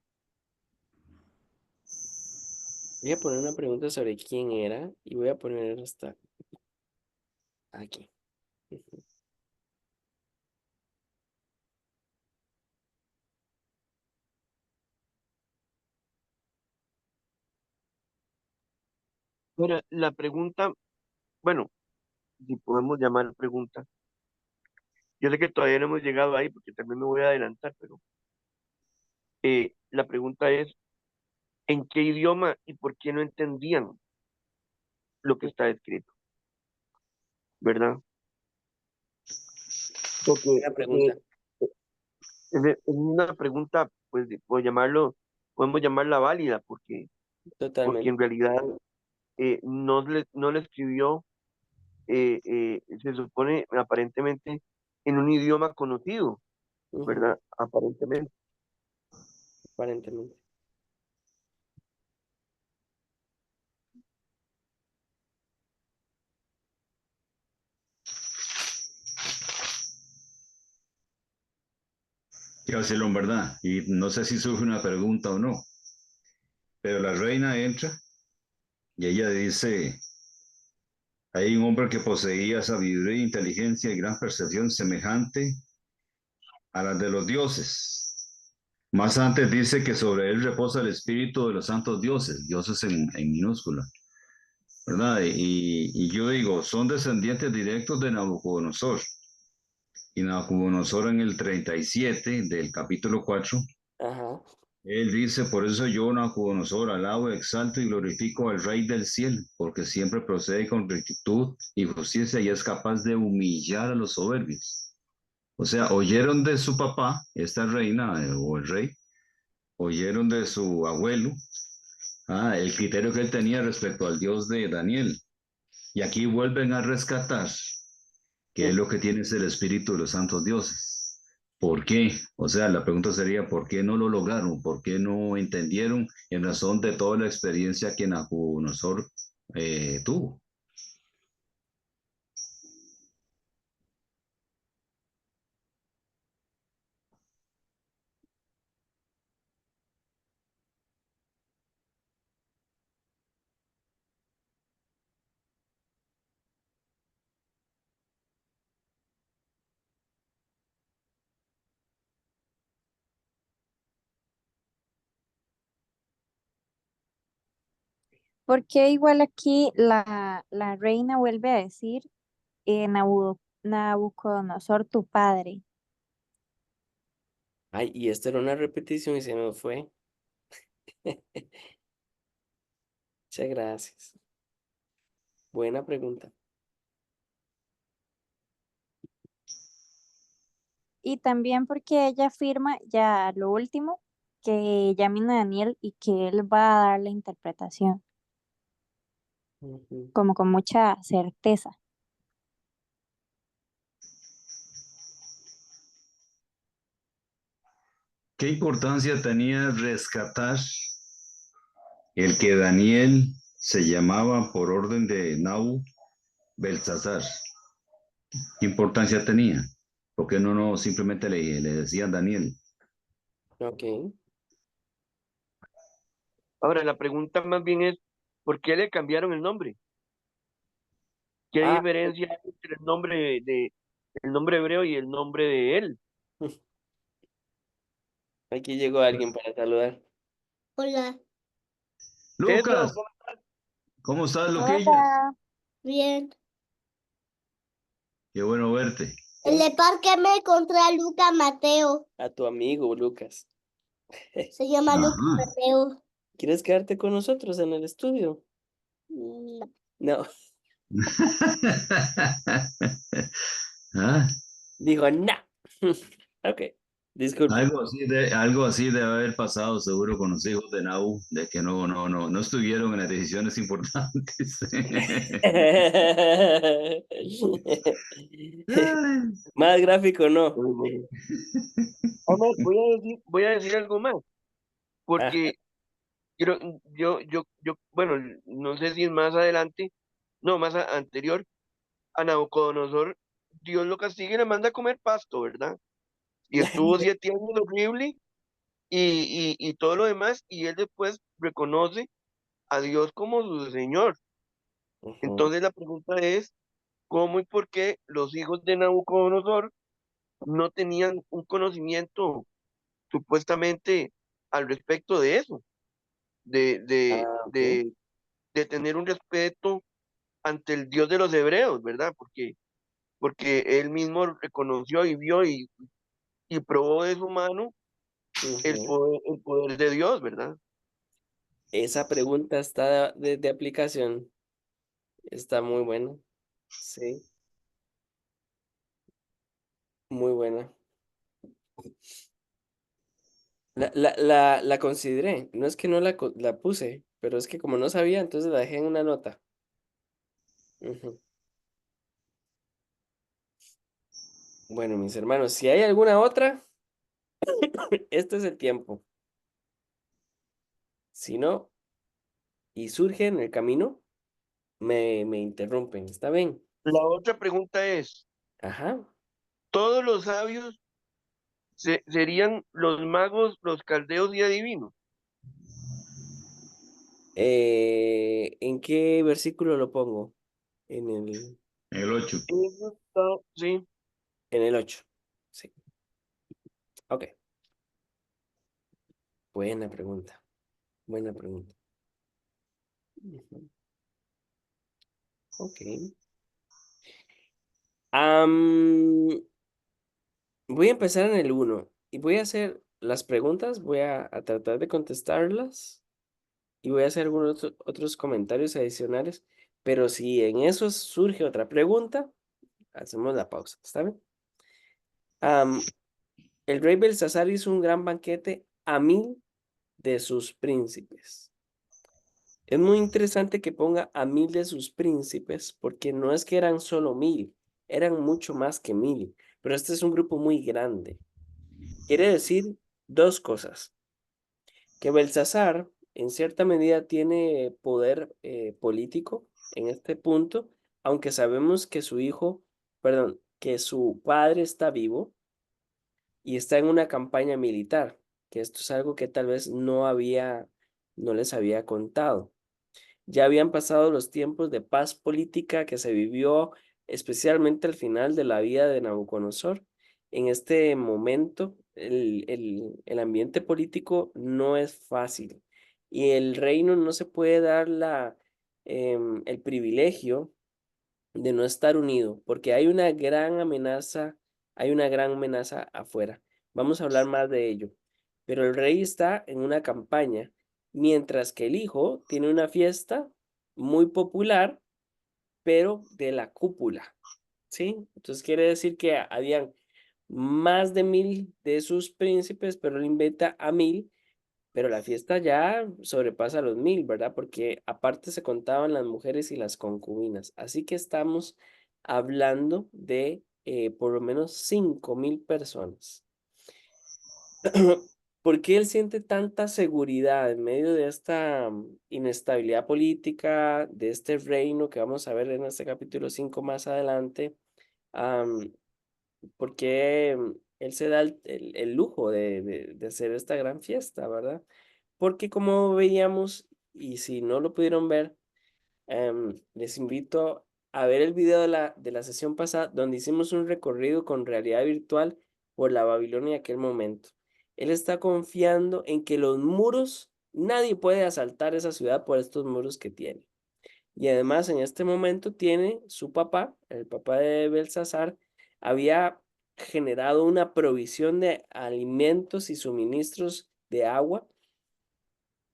Voy a poner una pregunta sobre quién era y voy a poner hasta aquí. Ahora, la pregunta, bueno, si podemos llamar pregunta, yo sé que todavía no hemos llegado ahí porque también me voy a adelantar, pero la pregunta es, ¿en qué idioma y por qué no entendían lo que está escrito? ¿Verdad? Buena Porque pregunta. es una pregunta, pues, podemos llamarla válida, porque Totalmente. en realidad no le escribió, se supone, aparentemente, en un idioma conocido, Ujú, ¿verdad? Aparentemente. aparentemente. Quiero decirlo en verdad, y no sé si surge una pregunta o no, pero la reina entra y ella dice, hay un hombre que poseía sabiduría, inteligencia y gran percepción semejante a las de los dioses. Más antes dice que sobre él reposa el espíritu de los santos dioses, dioses en minúscula, ¿verdad? Y yo digo, son descendientes directos de Nabucodonosor. Y Nabucodonosor en el 37 del capítulo 4, Ajá. él dice, por eso yo, Nabucodonosor, alabo, exalto y glorifico al Rey del cielo, porque siempre procede con rectitud y justicia y es capaz de humillar a los soberbios. O sea, oyeron de su papá, esta reina o el rey, oyeron de su abuelo, el criterio que él tenía respecto al Dios de Daniel. Y aquí vuelven a rescatar que es lo que tiene es el espíritu de los santos dioses. ¿Por qué? O sea, la pregunta sería, ¿por qué no lo lograron? ¿Por qué no entendieron en razón de toda la experiencia que Nabucodonosor tuvo? ¿Por qué igual aquí la reina vuelve a decir Nabucodonosor, tu padre? Ay, y esto era una repetición y se me fue. Muchas gracias. Buena pregunta. Y también porque ella afirma ya lo último, que llamen a Daniel y que él va a dar la interpretación, Ujú. como con mucha certeza. ¿Qué importancia tenía rescatar el que Daniel se llamaba por orden de Nabu Belsasar? ¿Qué importancia tenía? ¿Por qué no simplemente le decían Daniel? Ok. Ahora, la pregunta más bien es, ¿por qué le cambiaron el nombre? ¿Qué Ah, diferencia hay entre el nombre de el nombre hebreo y el nombre de él. Aquí llegó alguien para saludar. Hola. Pedro, Lucas, ¿cómo estás, Luquillas? Hola, Bien. Qué bueno verte. En el parque me encontré a Luca Mateo. A tu amigo, Lucas. Se llama Luca Ajá. Mateo. ¿Quieres quedarte con nosotros en el estudio? No. No, Ah, dijo no. Ok, disculpe. algo así debe haber pasado seguro con los hijos de Naú, de que no estuvieron en las decisiones importantes. Ay, Más gráfico, no. Omar, voy a decir algo más, Ah, porque quiero, bueno, no sé si es más adelante, no, anterior, a Nabucodonosor, Dios lo castiga y le manda a comer pasto, ¿verdad? Y estuvo 7 años horrible y todo lo demás, y él después reconoce a Dios como su Señor. ujú. Entonces la pregunta es, ¿cómo y por qué los hijos de Nabucodonosor no tenían un conocimiento supuestamente al respecto de eso, de, de, Ah, ok. de, de tener un respeto ante el Dios de los hebreos, ¿verdad? Porque él mismo reconoció y vio y probó de su mano Ujú. el poder de Dios, ¿verdad? Esa pregunta está de aplicación. Está muy buena. Sí, muy buena. La consideré. No es que no la puse, pero es que como no sabía, entonces la dejé en una nota. Ujú. Bueno, mis hermanos, si hay alguna otra, este es el tiempo. Si no, y surge en el camino, me interrumpen. ¿Está bien? La otra pregunta es, Ajá. ¿todos los sabios serían los magos, los caldeos y adivinos? ¿En qué versículo lo pongo? En el 8. Eso está, sí. en el 8. Sí. Ok. Buena pregunta. Buena pregunta. Ujú. Ok. Am, Voy a empezar en el 1 y voy a hacer las preguntas, voy a tratar de contestarlas y voy a hacer algunos otros comentarios adicionales, pero si en eso surge otra pregunta, hacemos la pausa, ¿está bien? Am, el rey Belsasar hizo un gran banquete a 1000 de sus príncipes. Es muy interesante que ponga a 1000 de sus príncipes, porque no es que eran solo 1000, eran mucho más que 1000, pero este es un grupo muy grande. Quiere decir dos cosas: que Belsasar en cierta medida tiene poder político en este punto, aunque sabemos que su hijo, perdón, que su padre está vivo y está en una campaña militar, que esto es algo que tal vez no les había contado. Ya habían pasado los tiempos de paz política que se vivió especialmente al final de la vida de Nabucodonosor. En este momento, el ambiente político no es fácil y el reino no se puede dar el privilegio de no estar unido, porque hay una gran amenaza afuera. Vamos a hablar más de ello. Pero el rey está en una campaña, mientras que el hijo tiene una fiesta muy popular, pero de la cúpula, ¿sí? Entonces quiere decir que habían más de 1000 de sus príncipes, pero él inventa a 1000, pero la fiesta ya sobrepasa los 1000, ¿verdad? Porque aparte se contaban las mujeres y las concubinas. Así que estamos hablando de por lo menos 5000 personas. ¿Por qué él siente tanta seguridad en medio de esta inestabilidad política, de este reino que vamos a ver en este capítulo 5 más adelante? Am, ¿Por qué él se da el lujo de hacer esta gran fiesta, ¿verdad? Porque como veíamos, y si no lo pudieron ver, les invito a ver el video de la sesión pasada donde hicimos un recorrido con realidad virtual por la Babilonia de aquel momento. Él está confiando en que los muros, nadie puede asaltar esa ciudad por estos muros que tiene. Y además en este momento tiene su papá, el papá de Belsasar, había generado una provisión de alimentos y suministros de agua.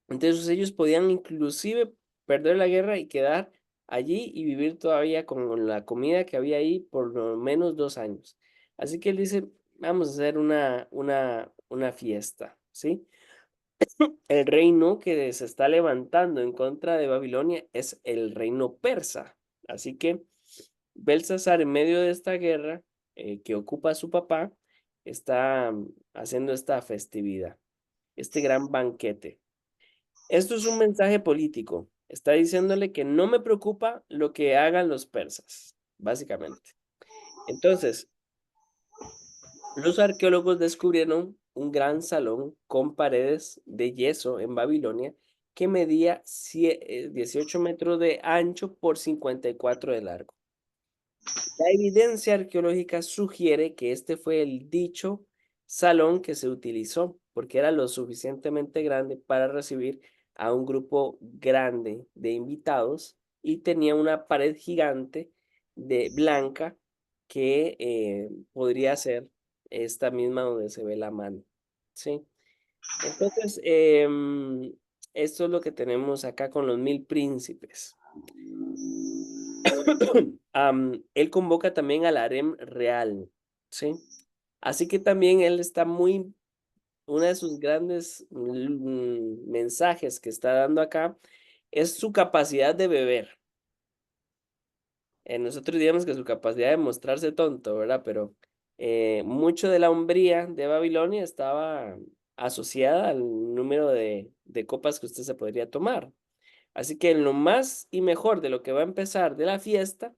Entonces ellos podían inclusive perder la guerra y quedar allí y vivir todavía con la comida que había ahí por lo menos 2 años. Así que él dice, vamos a hacer una fiesta, ¿sí? El reino que se está levantando en contra de Babilonia es el reino persa. Así que Belsasar, en medio de esta guerra que ocupa a su papá, está haciendo esta festividad, este gran banquete. Esto es un mensaje político. Está diciéndole que no me preocupa lo que hagan los persas, básicamente. Entonces, los arqueólogos descubrieron un gran salón con paredes de yeso en Babilonia que medía 18 metros de ancho por 54 de largo. La evidencia arqueológica sugiere que este fue el dicho salón que se utilizó porque era lo suficientemente grande para recibir a un grupo grande de invitados y tenía una pared gigante de blanca que podría ser esta misma donde se ve la mano, ¿sí? Entonces, esto es lo que tenemos acá con los 1000 príncipes. Él convoca también al harem real, ¿sí? Así que también él está uno de sus grandes mensajes que está dando acá es su capacidad de beber. Nosotros diríamos que su capacidad de mostrarse tonto, ¿verdad? Pero mucho de la hombría de Babilonia estaba asociada al número de copas que usted se podría tomar. Así que en lo más y mejor de lo que va a empezar de la fiesta,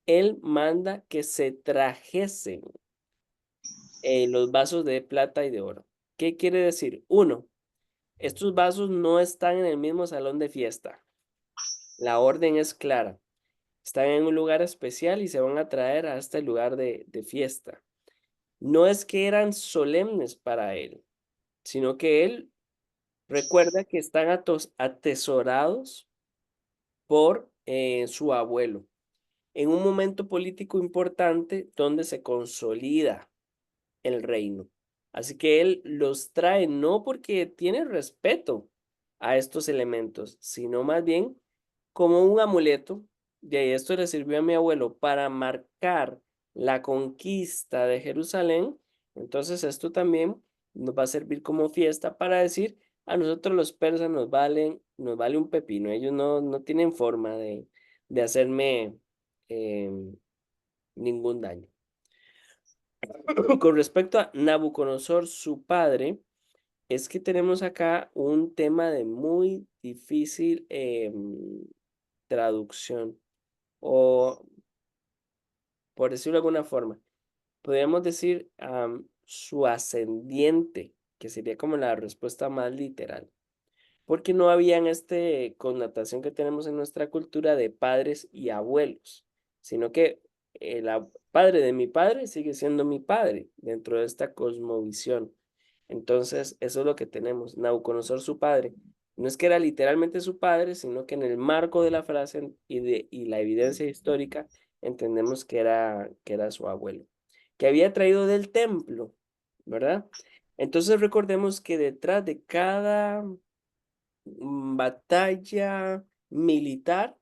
él manda que se trajesen los vasos de plata y de oro. ¿Qué quiere decir? Uno, estos vasos no están en el mismo salón de fiesta. La orden es clara. Están en un lugar especial y se van a traer a este lugar de fiesta. No es que eran solemnes para él, sino que él recuerda que están atesorados por su abuelo en un momento político importante donde se consolida el reino. Así que él los trae no porque tiene respeto a estos elementos, sino más bien como un amuleto. De ahí esto le sirvió a mi abuelo para marcar la conquista de Jerusalén. Entonces esto también nos va a servir como fiesta para decir a nosotros los persas nos vale un pepino. Ellos no tienen forma de hacerme ningún daño. Con respecto a Nabucodonosor, su padre, es que tenemos acá un tema de muy difícil traducción, o por decirlo de alguna forma, podríamos decir su ascendiente, que sería como la respuesta más literal, porque no habían este connotación que tenemos en nuestra cultura de padres y abuelos, sino que el padre de mi padre sigue siendo mi padre dentro de esta cosmovisión. Entonces, eso es lo que tenemos, Nabucodonosor su padre. No es que era literalmente su padre, sino que en el marco de la frase y la evidencia histórica entendemos que era su abuelo, que había traído del templo, ¿verdad? Entonces recordemos que detrás de cada batalla militar,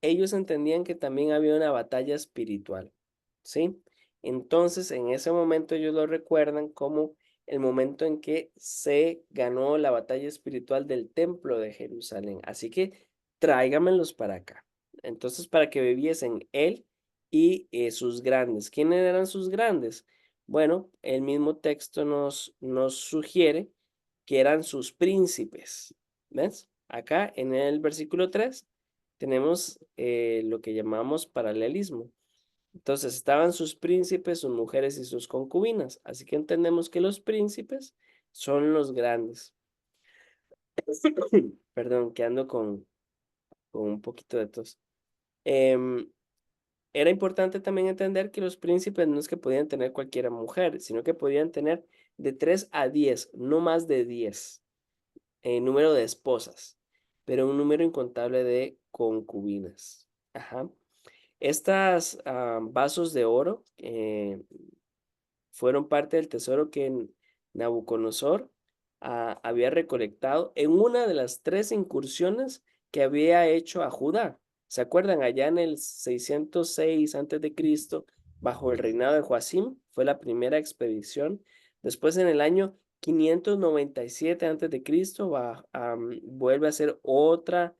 ellos entendían que también había una batalla espiritual, ¿sí? Entonces, en ese momento ellos lo recuerdan como el momento en que se ganó la batalla espiritual del templo de Jerusalén. Así que tráigamelos para acá. Entonces, para que bebiesen él y sus grandes. ¿Quiénes eran sus grandes? Bueno, el mismo texto nos sugiere que eran sus príncipes. ¿Ves? Acá en el versículo 3 tenemos lo que llamamos paralelismo. Entonces estaban sus príncipes, sus mujeres y sus concubinas. Así que entendemos que los príncipes son los grandes. Perdón, que ando con un poquito de tos. era importante también entender que los príncipes no es que podían tener cualquier mujer, sino que podían tener de 3 a 10, no más de 10, número de esposas, pero un número incontable de concubinas. Ajá. Estas vasos de oro fueron parte del tesoro que Nabucodonosor había recolectado en una de las 3 incursiones que había hecho a Judá. ¿Se acuerdan? Allá en el 606 a.C., bajo el reinado de Joacim, fue la primera expedición. Después, en el año 597 a.C., vuelve a ser otra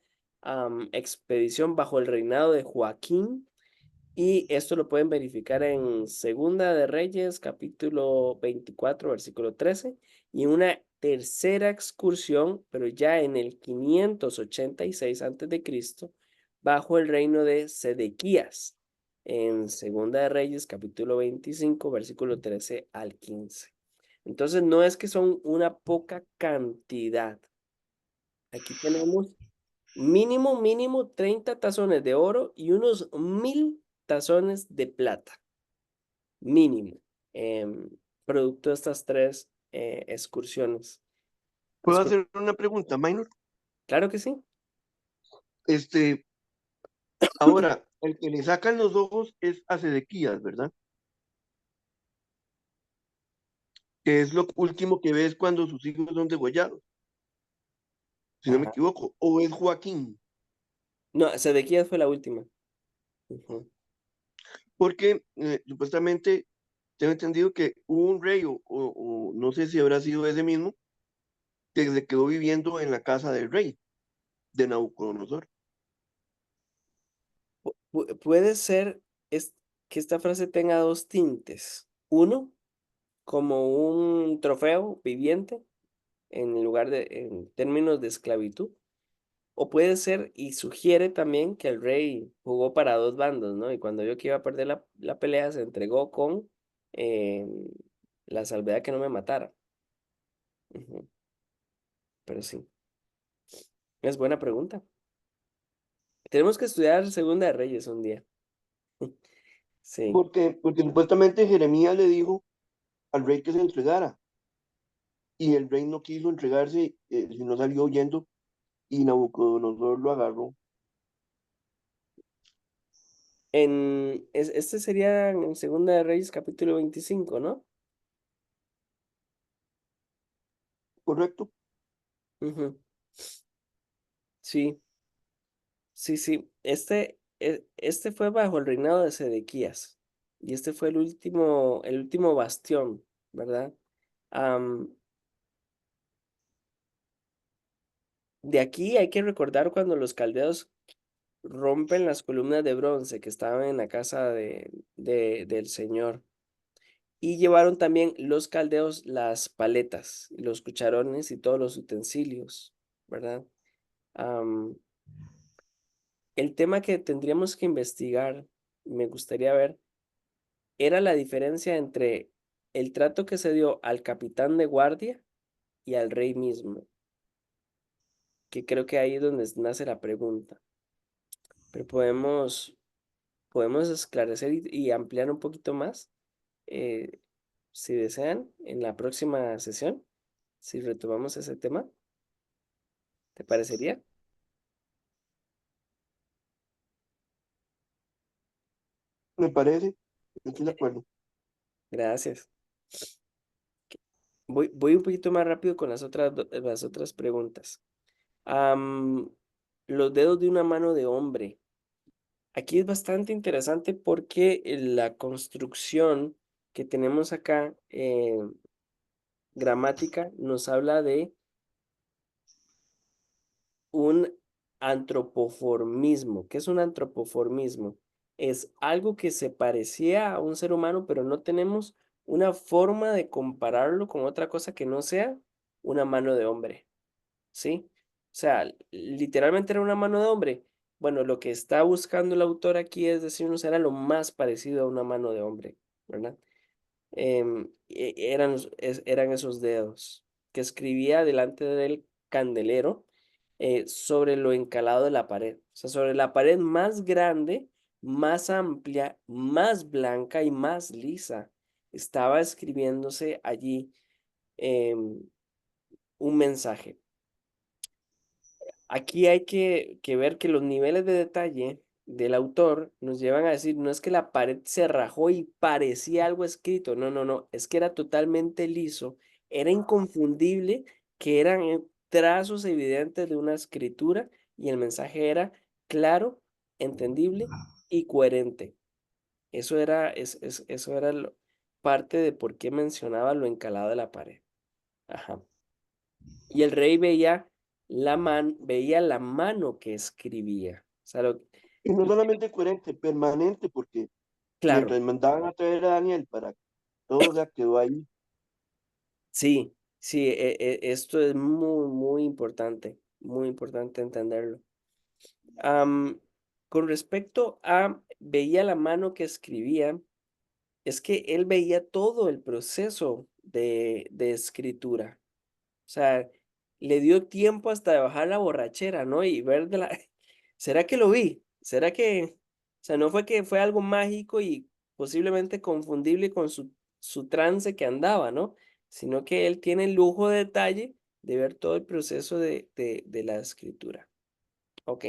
expedición bajo el reinado de Joaquín. Y esto lo pueden verificar en Segunda de Reyes, capítulo 24, versículo 13, y una tercera excursión, pero ya en el 586 a.C., bajo el reino de Sedequías, en Segunda de Reyes, capítulo 25, versículo 13 al 15. Entonces, no es que son una poca cantidad. Aquí tenemos mínimo 30 tazones de oro y unos 1000 tazones de plata, mínimo, producto de estas 3 excursiones. ¿Puedo hacer una pregunta, Minor? Claro que sí. Ahora, el que le sacan los ojos es a Sedequías, ¿verdad? Que es lo último que ves cuando sus hijos son degollados, si no me Ajá. equivoco. O es Joaquín, No, Sedequías fue la última. Ujú. porque supuestamente tengo entendido que hubo un rey, o no sé si habrá sido ese mismo, que se quedó viviendo en la casa del rey, de Nabucodonosor. Puede ser que esta frase tenga 2 tintes. Uno, como un trofeo viviente en términos de esclavitud. O puede ser, y sugiere también que el rey jugó para 2 bandos, ¿no? Y cuando vio que iba a perder la pelea, se entregó con eh, la salvedad que no me matara. Ujú. Pero sí, es buena pregunta. Tenemos que estudiar Segunda de Reyes un día. Sí. Porque supuestamente Jeremías le dijo al rey que se entregara, y el rey no quiso entregarse, sino salió huyendo, y Nabucodonosor lo agarró. Este sería en Segunda de Reyes capítulo 25, ¿no? ¿Correcto? Ujú. Sí, sí. Este fue bajo el reinado de Sedequías. Y este fue el último bastión, ¿verdad? Am, de aquí hay que recordar cuando los caldeos rompen las columnas de bronce que estaban en la casa del Señor. Y llevaron también los caldeos las paletas, los cucharones y todos los utensilios, ¿verdad? Am, el tema que tendríamos que investigar, me gustaría ver, era la diferencia entre el trato que se dio al capitán de guardia y al rey mismo, que creo que ahí es donde nace la pregunta. Pero podemos esclarecer y ampliar un poquito más, eh, si desean, en la próxima sesión, si retomamos ese tema, ¿te parecería? Me parece, estoy de acuerdo. Gracias. Voy un poquito más rápido con las otras preguntas. Am, los dedos de una mano de hombre. Aquí es bastante interesante porque la construcción que tenemos acá, gramática, nos habla de un antropoformismo. ¿Qué es un antropoformismo? Es algo que se parecía a un ser humano, pero no tenemos una forma de compararlo con otra cosa que no sea una mano de hombre, ¿sí? O sea, literalmente era una mano de hombre. Bueno, lo que está buscando el autor aquí es decirnos era lo más parecido a una mano de hombre, ¿verdad? Eran esos dedos que escribía delante del candelero, sobre lo encalado de la pared. O sea, sobre la pared más grande más amplia, más blanca y más lisa. Estaba escribiéndose allí un mensaje. Aquí hay que ver que los niveles de detalle del autor nos llevan a decir, no es que la pared se rajó y parecía algo escrito, no, no, no, es que era totalmente liso, era inconfundible, que eran trazos evidentes de una escritura y el mensaje era claro, entendible y coherente. Eso era, eso era parte de por qué mencionaba lo encalado de la pared. Ajá. Y el rey veía la mano que escribía. O sea, Y no solamente coherente, permanente, porque claro, mientras mandaban a traer a Daniel para todo, o sea, quedó ahí. sí, sí, esto es muy importante entenderlo. Am, con respecto a veía la mano que escribía, es que él veía todo el proceso de escritura. O sea, le dio tiempo hasta de bajar la borrachera, ¿no? Y ver de la... ¿Será que lo vi? ¿Será que... O sea, no fue que fue algo mágico y posiblemente confundible con su trance que andaba, ¿no? Sino que él tiene el lujo de detalle de ver todo el proceso de la escritura. Ok.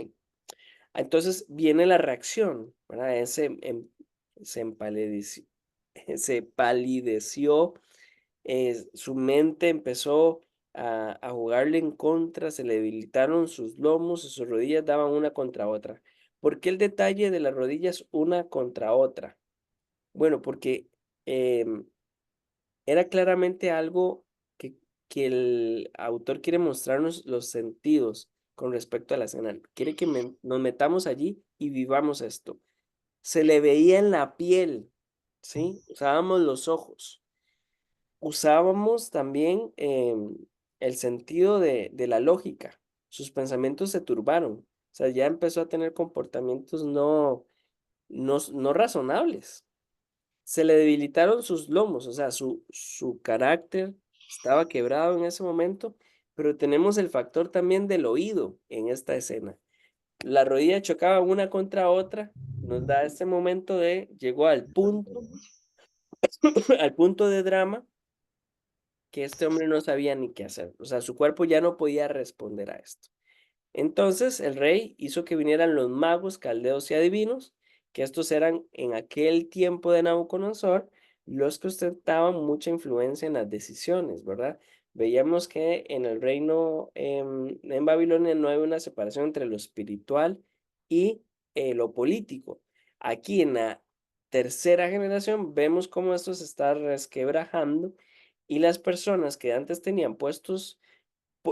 Entonces viene la reacción, ¿verdad? Se empalideció, se palideció, su mente empezó a jugarle en contra, se le debilitaron sus lomos y sus rodillas daban una contra otra. ¿Por qué el detalle de las rodillas una contra otra? Bueno, porque em, era claramente algo que el autor quiere mostrarnos los sentidos con respecto a la escena. Quiere que nos metamos allí y vivamos esto. Se le veía en la piel, ¿sí? Usábamos los ojos. Usábamos también el sentido de la lógica. Sus pensamientos se turbaron. O sea, ya empezó a tener comportamientos no razonables. Se le debilitaron sus lomos, o sea, su carácter estaba quebrado en ese momento, pero tenemos el factor también del oído en esta escena. La rodilla chocaba una contra otra, nos da este momento llegó al punto, al punto de drama que este hombre no sabía ni qué hacer. O sea, su cuerpo ya no podía responder a esto. Entonces el rey hizo que vinieran los magos, caldeos y adivinos, que estos eran en aquel tiempo de Nabucodonosor los que ostentaban mucha influencia en las decisiones, ¿verdad? Veíamos que en el reino en Babilonia no hay una separación entre lo espiritual y lo político. Aquí en la tercera generación vemos cómo esto se está resquebrajando y las personas que antes tenían puestos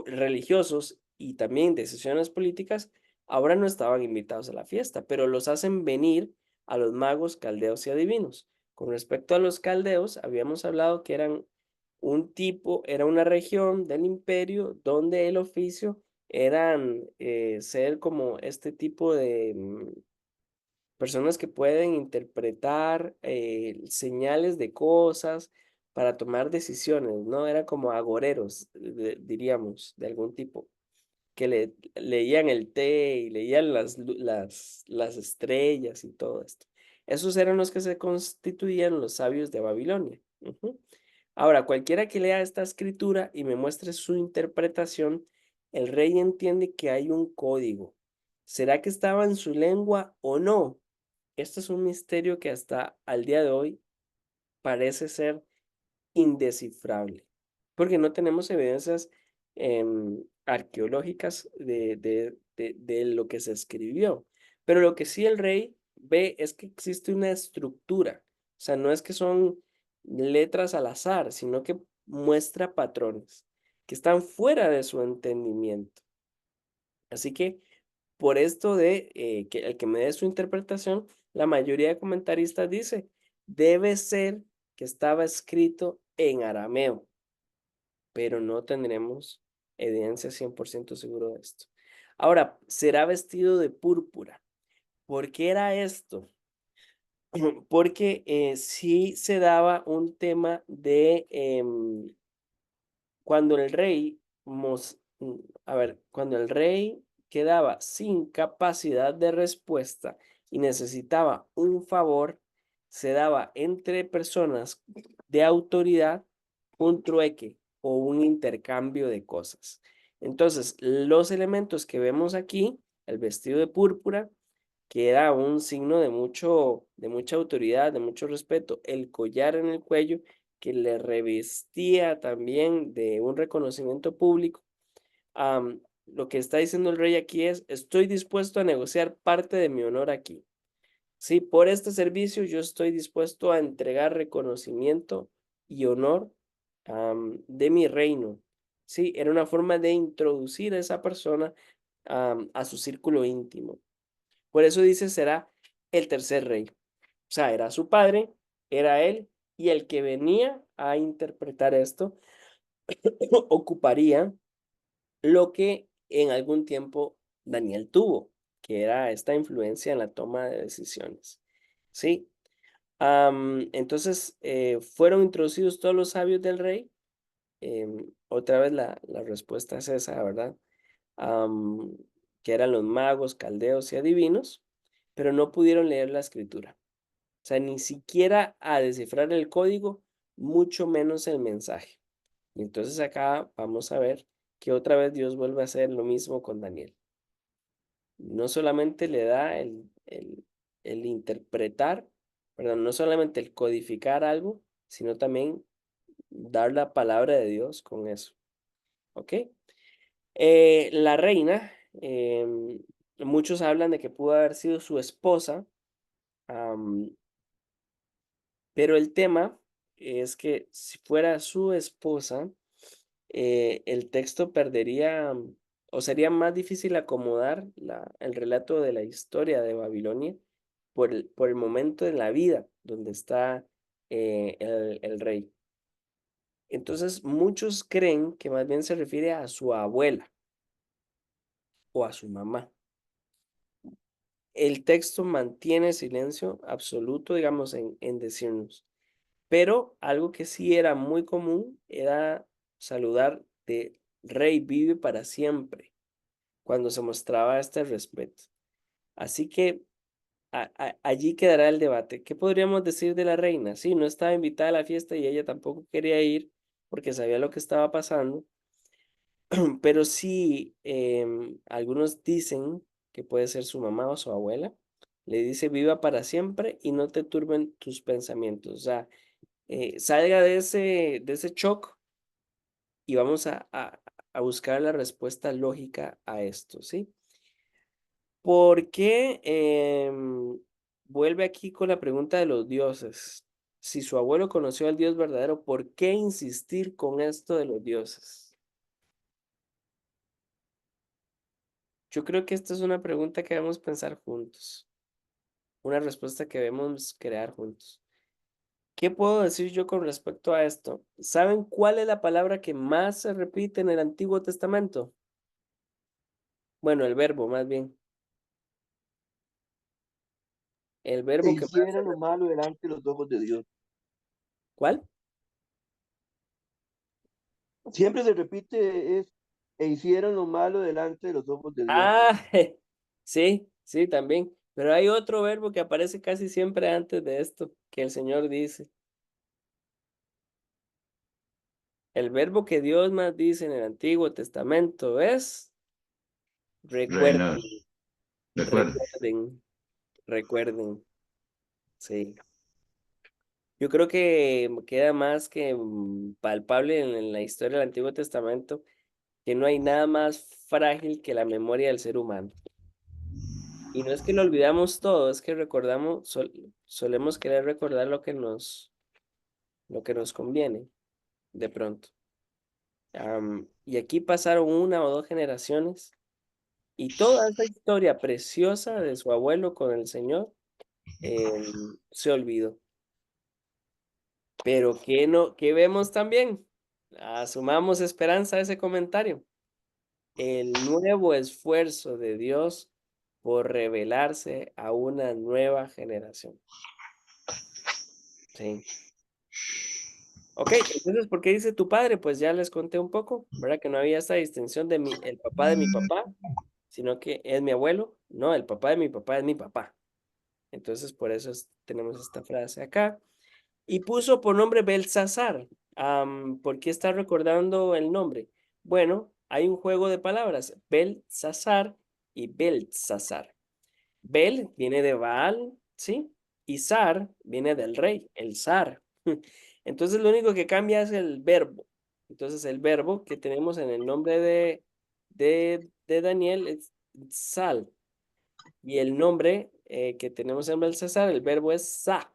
religiosos y también decisiones políticas, ahora no estaban invitados a la fiesta, pero los hacen venir a los magos, caldeos y adivinos. Con respecto a los caldeos, habíamos hablado que eran un tipo, era una región del imperio donde el oficio eran ser como este tipo de personas que pueden interpretar señales de cosas para tomar decisiones, ¿no? Era como agoreros, diríamos, de algún tipo, que leían el té y leían las estrellas y todo esto. Esos eran los que se constituían los sabios de Babilonia. Ujú. Ahora, cualquiera que lea esta escritura y me muestre su interpretación, el rey entiende que hay un código. ¿Será que estaba en su lengua o no? Esto es un misterio que hasta al día de hoy parece ser indescifrable, porque no tenemos evidencias arqueológicas de lo que se escribió. Pero lo que sí el rey ve es que existe una estructura, o sea, no es que son letras al azar, sino que muestra patrones que están fuera de su entendimiento. Así que por esto de que el que me dé su interpretación, la mayoría de comentaristas dice, debe ser que estaba escrito en arameo, pero no tendremos evidencia 100% seguro de esto. Ahora, será vestido de púrpura. ¿Por qué era esto? Porque sí se daba un tema de cuando el rey, cuando el rey quedaba sin capacidad de respuesta y necesitaba un favor, se daba entre personas de autoridad un trueque o un intercambio de cosas. Entonces, los elementos que vemos aquí, el vestido de púrpura, que era un signo de mucha autoridad, de mucho respeto, el collar en el cuello, que le revestía también de un reconocimiento público. Lo que está diciendo el rey aquí es, estoy dispuesto a negociar parte de mi honor aquí. Sí, por este servicio yo estoy dispuesto a entregar reconocimiento y honor de mi reino. Sí, era una forma de introducir a esa persona a su círculo íntimo. Por eso dice, será el tercer rey. O sea, era su padre, era él, y el que venía a interpretar esto ocuparía lo que en algún tiempo Daniel tuvo, que era esta influencia en la toma de decisiones. ¿Sí? Entonces, fueron introducidos todos los sabios del rey. Otra vez la respuesta es esa, ¿verdad? Que eran los magos, caldeos y adivinos, pero no pudieron leer la escritura. O sea, ni siquiera a descifrar el código, mucho menos el mensaje. Y entonces acá vamos a ver que otra vez Dios vuelve a hacer lo mismo con Daniel. No solamente le da el interpretar, perdón, no solamente el codificar algo, sino también dar la palabra de Dios con eso. ¿Ok? La reina, muchos hablan de que pudo haber sido su esposa, pero el tema es que si fuera su esposa, el texto perdería o sería más difícil acomodar el relato de la historia de Babilonia por el momento de la vida donde está el rey. Entonces, muchos creen que más bien se refiere a su abuela o a su mamá. El texto mantiene silencio absoluto, digamos, en decirnos. Pero algo que sí era muy común era saludar de rey vive para siempre, cuando se mostraba este respeto. Así que allí quedará el debate. ¿Qué podríamos decir de la reina? Sí, no estaba invitada a la fiesta y ella tampoco quería ir porque sabía lo que estaba pasando, pero sí, algunos dicen que puede ser su mamá o su abuela. Le dice, viva para siempre y no te turben tus pensamientos. O sea, salga de ese shock y vamos a buscar la respuesta lógica a esto, ¿sí? ¿Por qué vuelve aquí con la pregunta de los dioses? Si su abuelo conoció al Dios verdadero, ¿por qué insistir con esto de los dioses? Yo creo que esta es una pregunta que debemos pensar juntos, una respuesta que debemos crear juntos. ¿Qué puedo decir yo con respecto a esto? ¿Saben cuál es la palabra que más se repite en el Antiguo Testamento? Bueno, el verbo más bien. El E verbo que más se hicieron lo malo delante de los ojos de Dios. ¿Cuál? Siempre se repite e hicieron lo malo delante de los ojos de Dios. Ah, sí, sí, también. Pero hay otro verbo que aparece casi siempre antes de esto, que el Señor dice. El verbo que Dios más dice en el Antiguo Testamento es Reinar. recuerden, Recuerda. recuerden, recuerden. Sí. Yo creo que queda más que palpable en la historia del Antiguo Testamento que no hay nada más frágil que la memoria del ser humano. Y no es que lo olvidamos todo, es que recordamos, solemos querer recordar lo que nos conviene, de pronto. Y aquí pasaron una o dos generaciones y toda esa historia preciosa de su abuelo con el Señor se olvidó. Pero ¿qué no, qué vemos también? Asumamos esperanza a ese comentario. El nuevo esfuerzo de Dios por revelarse a una nueva generación. Sí. Ok, entonces, ¿por qué dice tu padre? Pues ya les conté un poco, ¿verdad? Que no había esta distinción de el papá de mi papá, sino que es mi abuelo. No, el papá de mi papá es mi papá. Entonces, por eso tenemos esta frase acá. Y puso por nombre Belsasar. ¿Por qué está recordando el nombre? Bueno, hay un juego de palabras, Belsasar y Belsasar. Bel viene de Baal, ¿sí? Y Sar viene del rey, el zar. Entonces lo único que cambia es el verbo. Entonces el verbo que tenemos en el nombre de Daniel es sal. Y el nombre que tenemos en Belsasar, el verbo es sa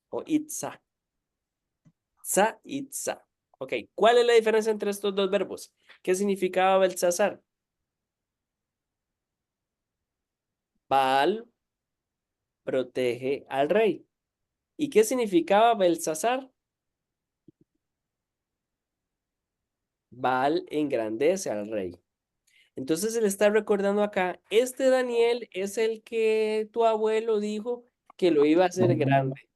o itza. Sa, itza. Ok, ¿cuál es la diferencia entre estos dos verbos? ¿Qué significaba Belsasar? Baal protege al rey. ¿Y qué significaba Belsasar? Baal engrandece al rey. Entonces se le está recordando acá, este Daniel es el que tu abuelo dijo que lo iba a hacer grande.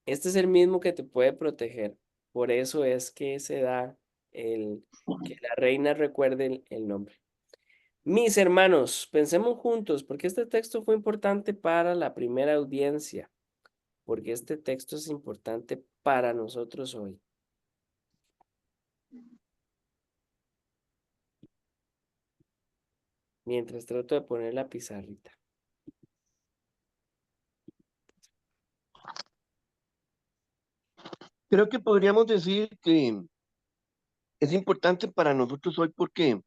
Este es el mismo que te puede proteger. Por eso es que se da que la reina recuerde el nombre. Mis hermanos, pensemos juntos, porque este texto fue importante para la primera audiencia, porque este texto es importante para nosotros hoy. Mientras trato de poner la pizarrita. Creo que podríamos decir que es importante para nosotros hoy porque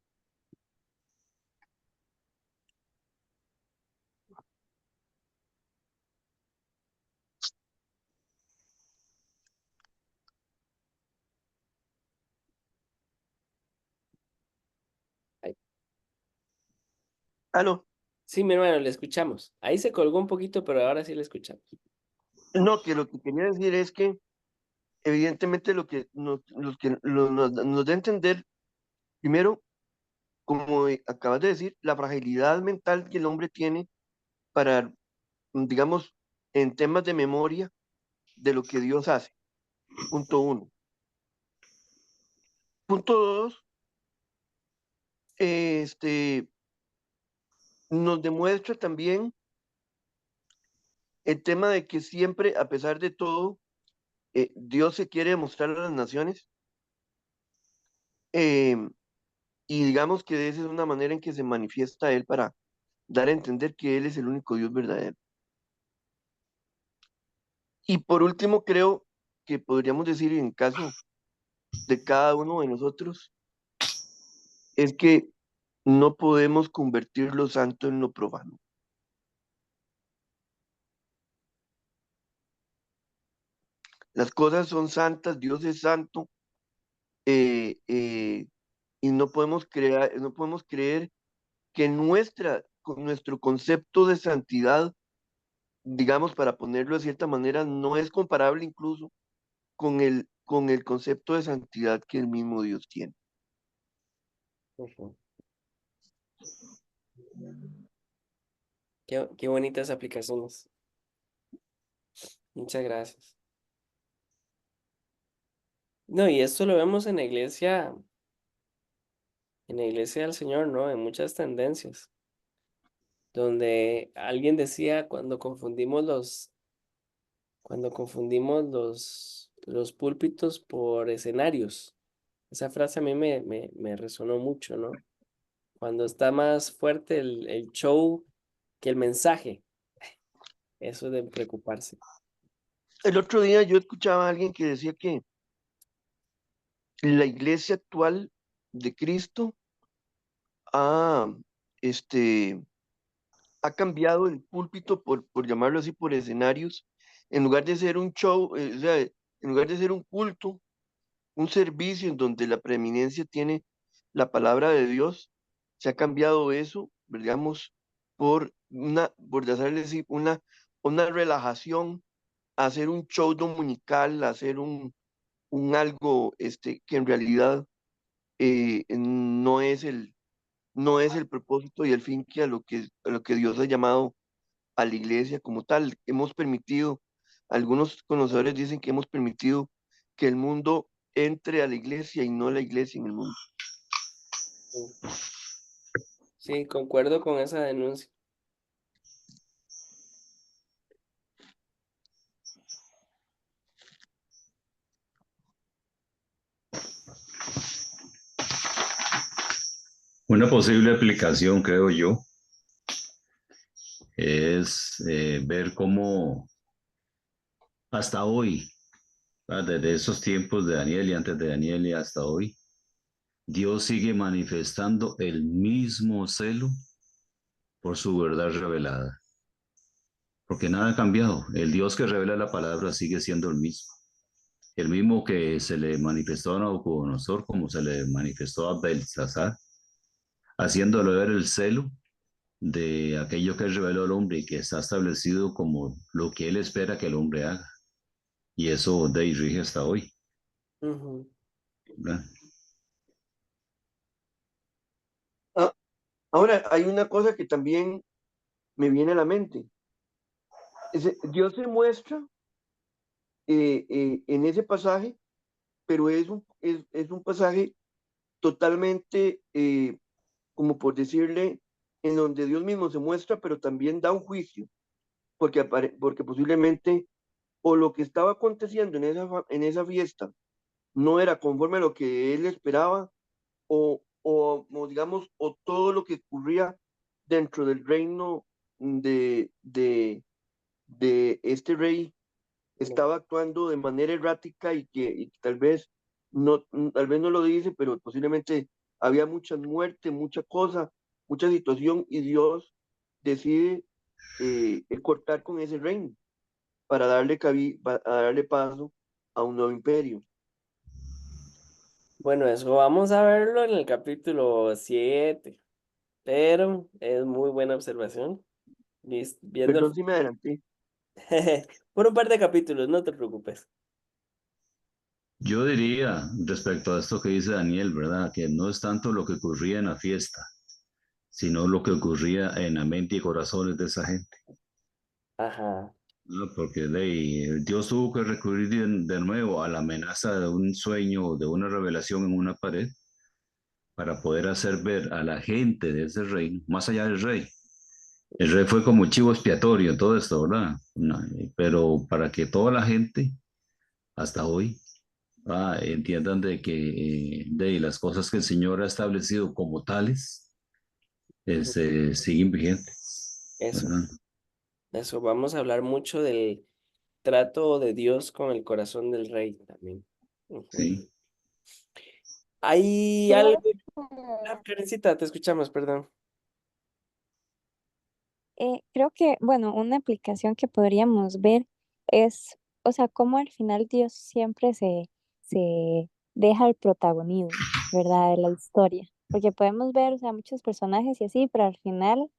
Ay, aló, sí, mi hermano, le escuchamos. Ahí se colgó un poquito, pero ahora sí le escuchamos. no, que lo que quería decir es que evidentemente lo que nos da a entender, primero, como acabas de decir, la fragilidad mental que el hombre tiene para, digamos, en temas de memoria de lo que Dios hace. Punto uno. Punto dos, este, nos demuestra también el tema de que siempre, a pesar de todo, Dios se quiere demostrar a las naciones, em, y digamos que esa es una manera en que se manifiesta Él para dar a entender que Él es el único Dios verdadero. Y por último, creo que podríamos decir, en caso de cada uno de nosotros, es que no podemos convertir lo santo en lo profano. Las cosas son santas, Dios es santo, eh, eh, y no podemos creer que con nuestro concepto de santidad, digamos, para ponerlo de cierta manera, no es comparable incluso con el concepto de santidad que el mismo Dios tiene. Ujú. Qué bonitas aplicaciones. Muchas gracias. No, y esto lo vemos en la iglesia del Señor, ¿no? En muchas tendencias, donde alguien decía cuando confundimos los púlpitos por escenarios. Esa frase a mí me resonó mucho, ¿no? Cuando está más fuerte el show que el mensaje, eso de preocuparse. El otro día yo escuchaba a alguien que decía que la iglesia actual de Cristo ha, este, ha cambiado el púlpito, por llamarlo así, por escenarios, en lugar de ser un show, o sea, en lugar de ser un culto, un servicio en donde la preeminencia tiene la palabra de Dios, se ha cambiado eso, digamos, por decirle así, una relajación, hacer un show dominical, hacer un algo que en realidad no es el propósito y el fin que a lo que Dios ha llamado a la iglesia como tal. Hemos permitido, algunos conocedores dicen que hemos permitido que el mundo entre a la iglesia y no la iglesia en el mundo. Sí, concuerdo con esa denuncia. Una posible aplicación, creo yo, es ver cómo hasta hoy, desde esos tiempos de Daniel y antes de Daniel y hasta hoy, Dios sigue manifestando el mismo celo por su verdad revelada, porque nada ha cambiado. El Dios que revela la palabra sigue siendo el mismo que se le manifestó a Nabucodonosor, como se le manifestó a Belsasar, haciéndole ver el celo de aquello que reveló el hombre y que está establecido como lo que él espera que el hombre haga. Y eso de ahí rige hasta hoy, Ujú. ¿verdad? Ah, ahora, hay una cosa que también me viene a la mente. Dios se muestra en ese pasaje, pero es un pasaje totalmente, como por decirle, en donde Dios mismo se muestra, pero también da un juicio, porque posiblemente o lo que estaba aconteciendo en esa fiesta no era conforme a lo que él esperaba, o digamos, o todo lo que ocurría dentro del reino de, de, de este rey estaba actuando de manera errática y que tal vez no lo dice, pero posiblemente había mucha muerte, mucha cosa, mucha situación, y Dios decide cortar con ese reino para para darle paso a un nuevo imperio. Bueno, eso vamos a verlo en el capítulo 7, pero es muy buena observación. Viendo Perdón si me adelanté. por un par de capítulos, no te preocupes. Yo diría respecto a esto que dice Daniel, ¿verdad? Que no es tanto lo que ocurría en la fiesta, sino lo que ocurría en la mente y corazones de esa gente. Ajá. ¿No? Porque Dios tuvo que recurrir de nuevo a la amenaza de un sueño o de una revelación en una pared para poder hacer ver a la gente de ese reino, más allá del rey. El rey fue como chivo expiatorio en todo esto, ¿verdad? No, pero para que toda la gente, hasta hoy, entiendan de que de las cosas que el Señor ha establecido como tales, siguen vigentes, Eso, ¿verdad? eso. Vamos a hablar mucho del trato de Dios con el corazón del rey también. Ujú. Sí. Hay algo. Creo Ah, que, Karencita, te escuchamos, perdón. creo que, bueno, una aplicación que podríamos ver es, o sea, cómo al final Dios siempre se deja el protagonismo, ¿verdad? De la historia. Porque podemos ver, o sea, muchos personajes y así, pero al final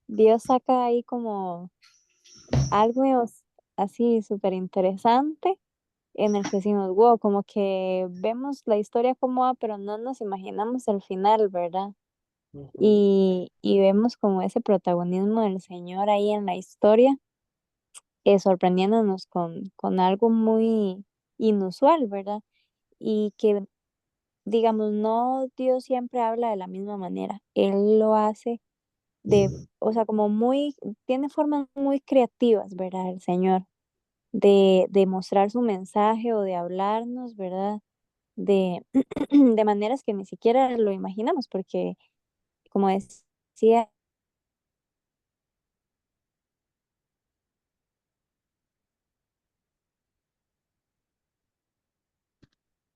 Dios saca ahí como algo así súper interesante en el que decimos, wow, como que vemos la historia como va, pero no nos imaginamos el final, ¿verdad? Ujú. Y vemos como ese protagonismo del Señor ahí en la historia, sorprendiéndonos con algo muy inusual, ¿verdad? Y que, digamos, no Dios siempre habla de la misma manera, Él lo hace de, o sea, como muy, tiene formas muy creativas, ¿verdad? El Señor, de mostrar su mensaje o de hablarnos, ¿verdad? De, de maneras que ni siquiera lo imaginamos, porque, como decía,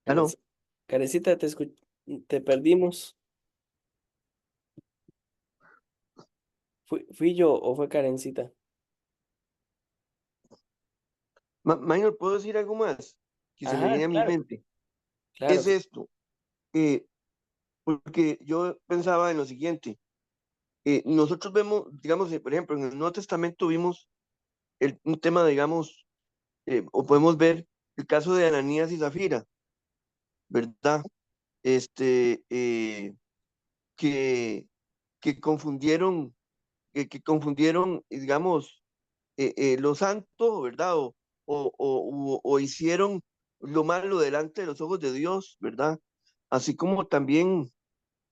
¿Aló? Karencita, Karencita, te perdimos. ¿Fui yo o fue Karencita? Minor, ¿puedo decir algo más que se me Ajá, viene a mi claro, mente? claro. Es esto, eh, porque yo pensaba en lo siguiente. Nosotros vemos, digamos, por ejemplo, en el Nuevo Testamento vimos un tema, digamos, o podemos ver el caso de Ananías y Zafira, ¿verdad? Este, que, que confundieron, que confundieron, digamos, lo santo, ¿verdad? O hicieron lo malo delante de los ojos de Dios, ¿verdad? Así como también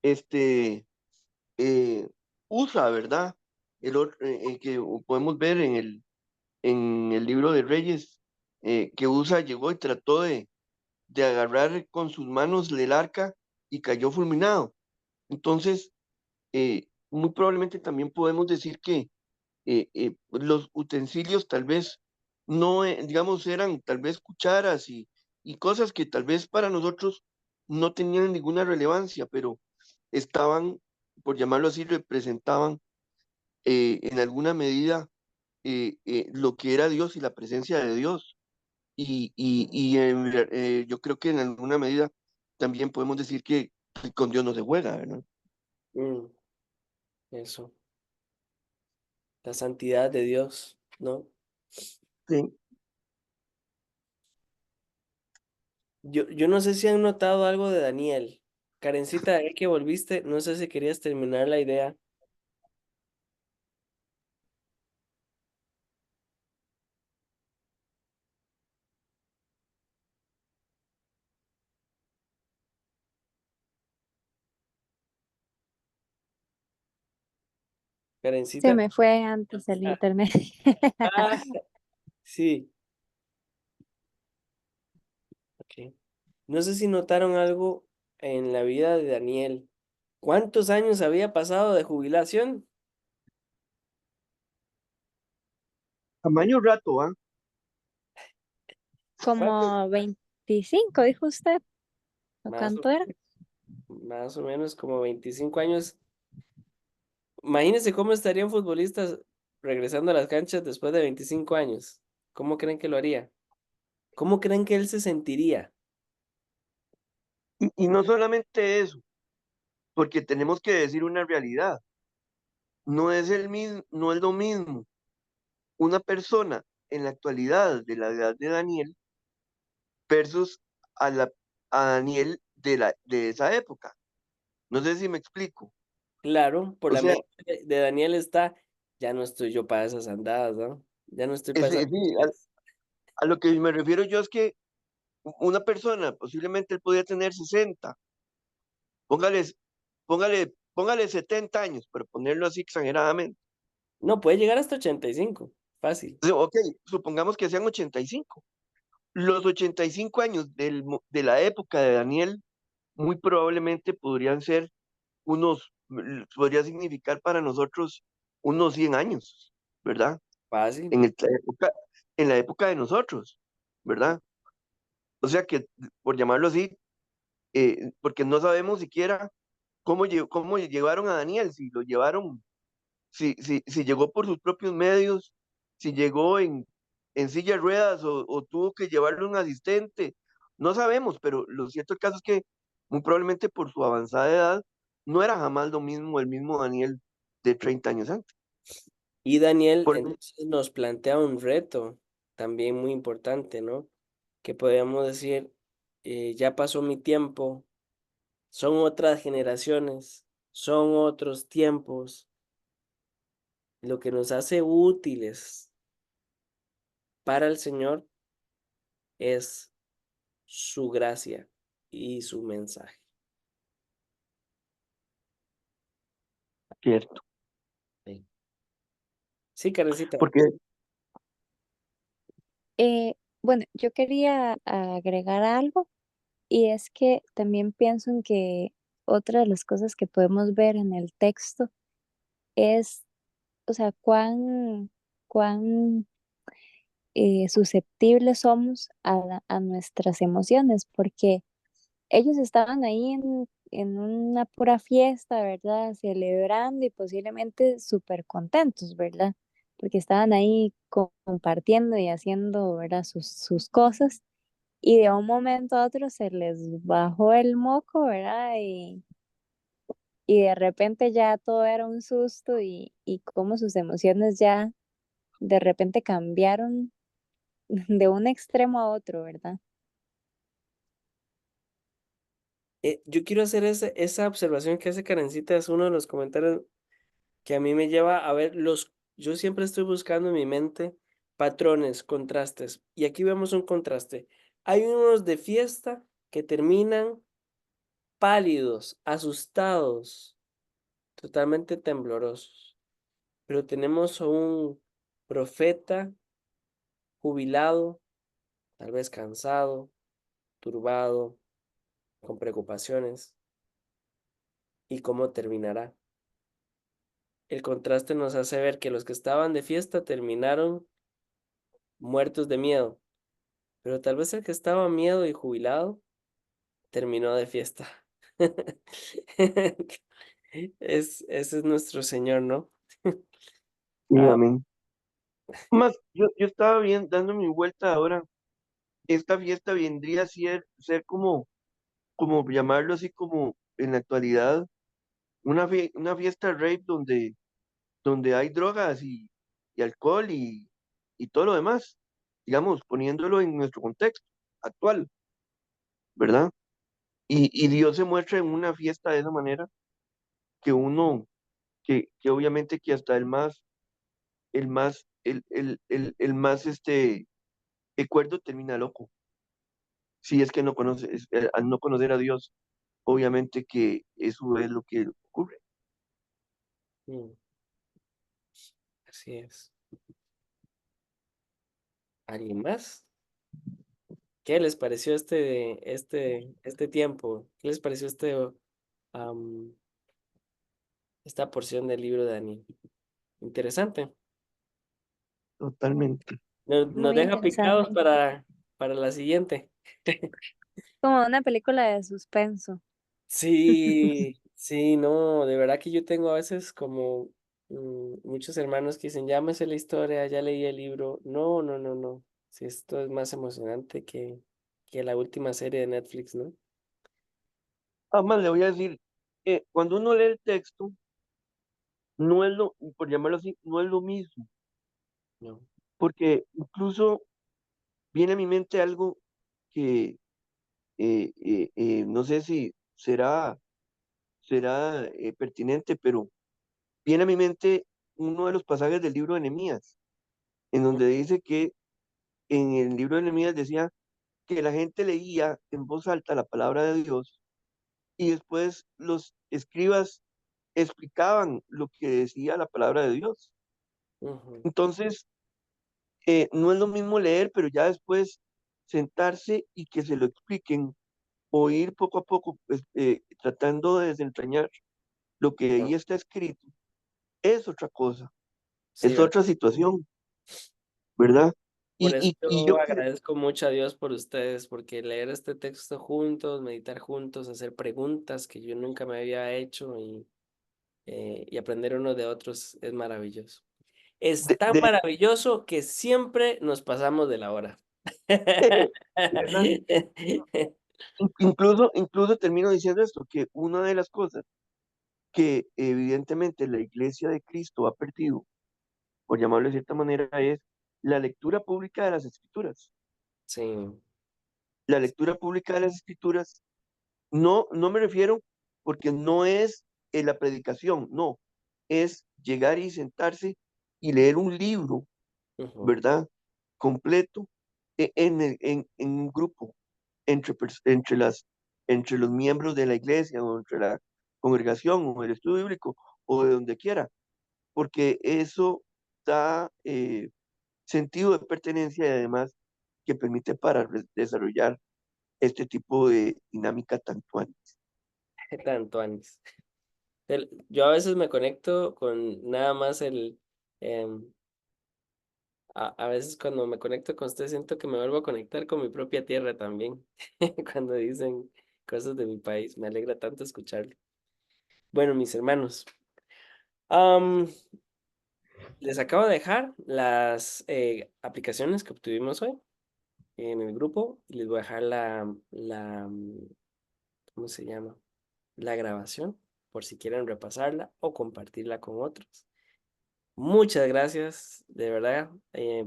este, Usa, ¿verdad? Que podemos ver en el libro de Reyes, que Usa llegó y trató de agarrar con sus manos el arca y cayó fulminado. Entonces, muy probablemente también podemos decir que los utensilios tal vez no, digamos, eran tal vez cucharas y cosas que tal vez para nosotros no tenían ninguna relevancia, pero estaban, por llamarlo así, representaban en alguna medida lo que era Dios y la presencia de Dios. Yo creo que en alguna medida también podemos decir que con Dios no se juega, ¿verdad? Mm, eso, la santidad de Dios, ¿no? Sí. Yo no sé si han notado algo de Daniel. Karencita, ya que volviste, no sé si querías terminar la idea. Se Karencita. me fue antes el Ah, internet. ah, sí, ok. No sé si notaron algo en la vida de Daniel. ¿Cuántos años había pasado de jubilación? Tamaño rato, ¿ah? ¿Cuántos? Como 25, dijo usted. ¿O Más cuánto era? más o menos como 25 años. Imagínense cómo estarían futbolistas regresando a las canchas después de 25 años. ¿Cómo creen que lo haría? ¿Cómo creen que él se sentiría? Y no solamente eso, porque tenemos que decir una realidad. No es el mismo, no es lo mismo una persona en la actualidad de la edad de Daniel versus a, la, a Daniel de esa época. No sé si me explico. Claro, por O la sea, mente de Daniel está, ya no estoy yo para esas andadas, ¿no? Ya no estoy para esas... sí, a lo que me refiero yo es que una persona, posiblemente él podía tener 60, póngale, póngale 70 años, para ponerlo así exageradamente. No, puede llegar hasta 85, fácil. Ok, supongamos que sean 85. Los 85 años de la época de Daniel muy probablemente podrían ser podría significar para nosotros unos 100 años, ¿verdad? Fácil. En en la época de nosotros, ¿verdad? O sea que, por llamarlo así, porque no sabemos siquiera cómo llevaron a Daniel, si lo llevaron, si llegó por sus propios medios, si llegó en silla de ruedas o tuvo que llevarle un asistente, no sabemos, pero lo cierto del caso es que muy probablemente por su avanzada edad no era jamás lo mismo el mismo Daniel de 30 años antes. Y Daniel Por- entonces nos plantea un reto también muy importante, ¿no? Que podríamos decir, ya pasó mi tiempo, son otras generaciones, son otros tiempos. Lo que nos hace útiles para el Señor es su gracia y su mensaje. Cierto, Sí, sí, Karencita. porque Bueno, yo quería agregar algo y es que también pienso en que otra de las cosas que podemos ver en el texto es, o sea, cuán susceptibles somos a nuestras emociones, porque ellos estaban ahí en una pura fiesta, ¿verdad? Celebrando y posiblemente súper contentos, ¿verdad? Porque estaban ahí compartiendo y haciendo, ¿verdad? Sus cosas. Y de un momento a otro se les bajó el moco, ¿verdad? Y de repente ya todo era un susto y cómo sus emociones ya de repente cambiaron de un extremo a otro, ¿verdad? Yo quiero hacer esa observación que hace Karencita, es uno de los comentarios que a mí me lleva a ver yo siempre estoy buscando en mi mente patrones, contrastes, y aquí vemos un contraste. Hay unos de fiesta que terminan pálidos, asustados, totalmente temblorosos. Pero tenemos a un profeta jubilado, tal vez cansado, turbado, con preocupaciones. ¿Y cómo terminará? El contraste nos hace ver que los que estaban de fiesta terminaron muertos de miedo, pero tal vez el que estaba miedo y jubilado terminó de fiesta. Ese es nuestro Señor, ¿no? Sí, Ah, amén. Más, yo estaba bien, dando mi vuelta ahora. Esta fiesta vendría a ser como, como llamarlo así como en la actualidad, una fiesta rave donde hay drogas y alcohol y todo lo demás, digamos, poniéndolo en nuestro contexto actual, ¿verdad? Y Dios se muestra en una fiesta de esa manera que uno, que obviamente que hasta el más de acuerdo termina loco. Si es que no conoce, al no conocer a Dios, obviamente que eso es lo que ocurre. mm, así es. ¿Alguien más? ¿Qué les pareció este tiempo? ¿Qué les pareció am, esta porción del libro de Daniel? Interesante. Totalmente. Nos Muy deja picados interesante. para la siguiente. Como una película de suspenso. Sí, sí, no, de verdad que yo tengo a veces como muchos hermanos que dicen, ya me sé la historia, ya leí el libro. No, no, no, no. Sí, esto es más emocionante que la última serie de Netflix, ¿no? Además, le voy a decir, cuando uno lee el texto, no es lo, por llamarlo así, no es lo mismo, No. porque incluso viene a mi mente algo que no sé si será pertinente, pero viene a mi mente uno de los pasajes del libro de Nehemías, en donde dice que en el libro de Nehemías decía que la gente leía en voz alta la palabra de Dios y después los escribas explicaban lo que decía la palabra de Dios. Ujú. Entonces, no es lo mismo leer, pero ya después sentarse y que se lo expliquen o ir poco a poco pues, tratando de desentrañar lo que ahí No, está escrito, es otra cosa, sí, es ¿verdad? otra situación, ¿verdad? Por eso Y yo yo creo, agradezco mucho a Dios por ustedes, porque leer este texto juntos, meditar juntos, hacer preguntas que yo nunca me había hecho y aprender unos de otros es maravilloso. Es tan de, maravilloso que siempre nos pasamos de la hora. ¿verdad? Incluso termino diciendo esto, que una de las cosas que evidentemente la Iglesia de Cristo ha perdido, por llamarlo de cierta manera, es la lectura pública de las Escrituras. Sí, La lectura pública de las Escrituras, no me refiero porque no es la predicación, no, es llegar y sentarse y leer un libro, ujú, ¿verdad? Completo en un grupo, entre los miembros de la iglesia o entre la congregación o el estudio bíblico o de donde quiera, porque eso da sentido de pertenencia y además que permite para desarrollar este tipo de dinámica tantual. tanto antes. Yo a veces me conecto con nada más em, a veces cuando me conecto con usted siento que me vuelvo a conectar con mi propia tierra también. Cuando dicen cosas de mi país, me alegra tanto escucharlo. Bueno, mis hermanos, am, les acabo de dejar las aplicaciones que obtuvimos hoy en el grupo y les voy a dejar ¿cómo se llama? La grabación por si quieren repasarla o compartirla con otros. Muchas gracias de verdad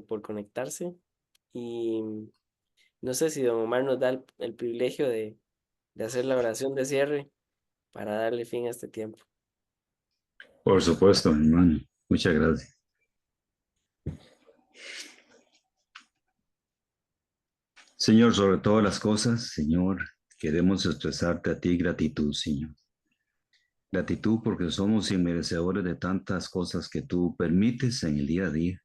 por conectarse y no sé si don Omar nos da el privilegio de hacer la oración de cierre para darle fin a este tiempo. Por supuesto, hermano. Muchas gracias. Señor, sobre todas las cosas, Señor, Queremos expresarte a ti gratitud, Señor. Gratitud porque somos inmerecedores de tantas cosas que tú permites en el día a día.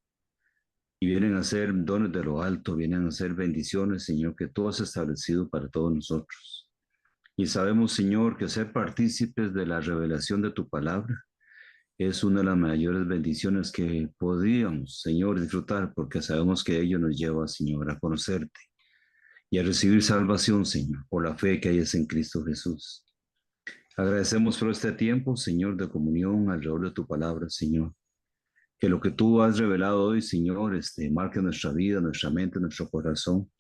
Y vienen a ser dones de lo alto, vienen a ser bendiciones, Señor, que tú has establecido para todos nosotros. Y sabemos, Señor, que ser partícipes de la revelación de tu palabra es una de las mayores bendiciones que podríamos, Señor, disfrutar, porque sabemos que ello nos lleva, Señor, a conocerte y a recibir salvación, Señor, por la fe que hay en Cristo Jesús. Agradecemos por este tiempo, Señor, de comunión alrededor de tu palabra, Señor. Que lo que tú has revelado hoy, Señor, marque nuestra vida, nuestra mente, nuestro corazón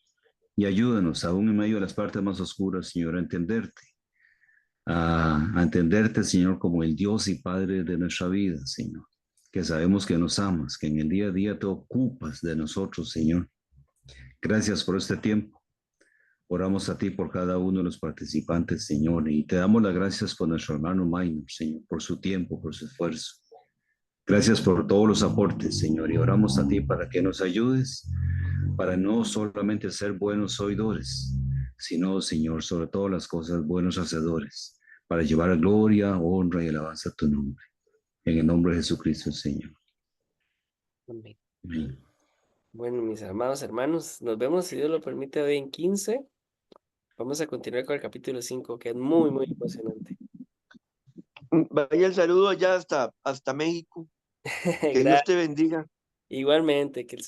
y ayúdanos, aún en medio de las partes más oscuras, Señor, a entenderte. A entenderte, Señor, como el Dios y Padre de nuestra vida, Señor. Que sabemos que nos amas, que en el día a día te ocupas de nosotros, Señor. Gracias por este tiempo. Oramos a ti por cada uno de los participantes, Señor, y te damos las gracias por nuestro hermano Minor, Señor, por su tiempo, por su esfuerzo. Gracias por todos los aportes, Señor, y oramos a ti para que nos ayudes, para no solamente ser buenos oidores, sino, Señor, sobre todas las cosas, buenos hacedores, para llevar gloria, honra y alabanza a tu nombre. En el nombre de Jesucristo, Señor. Amén. Amén. Bueno, mis amados hermanos, nos vemos, si Dios lo permite, hoy en 15. Vamos a continuar con el capítulo 5, que es muy, muy emocionante. Vaya el saludo allá hasta México. Que Dios te bendiga. Igualmente, que el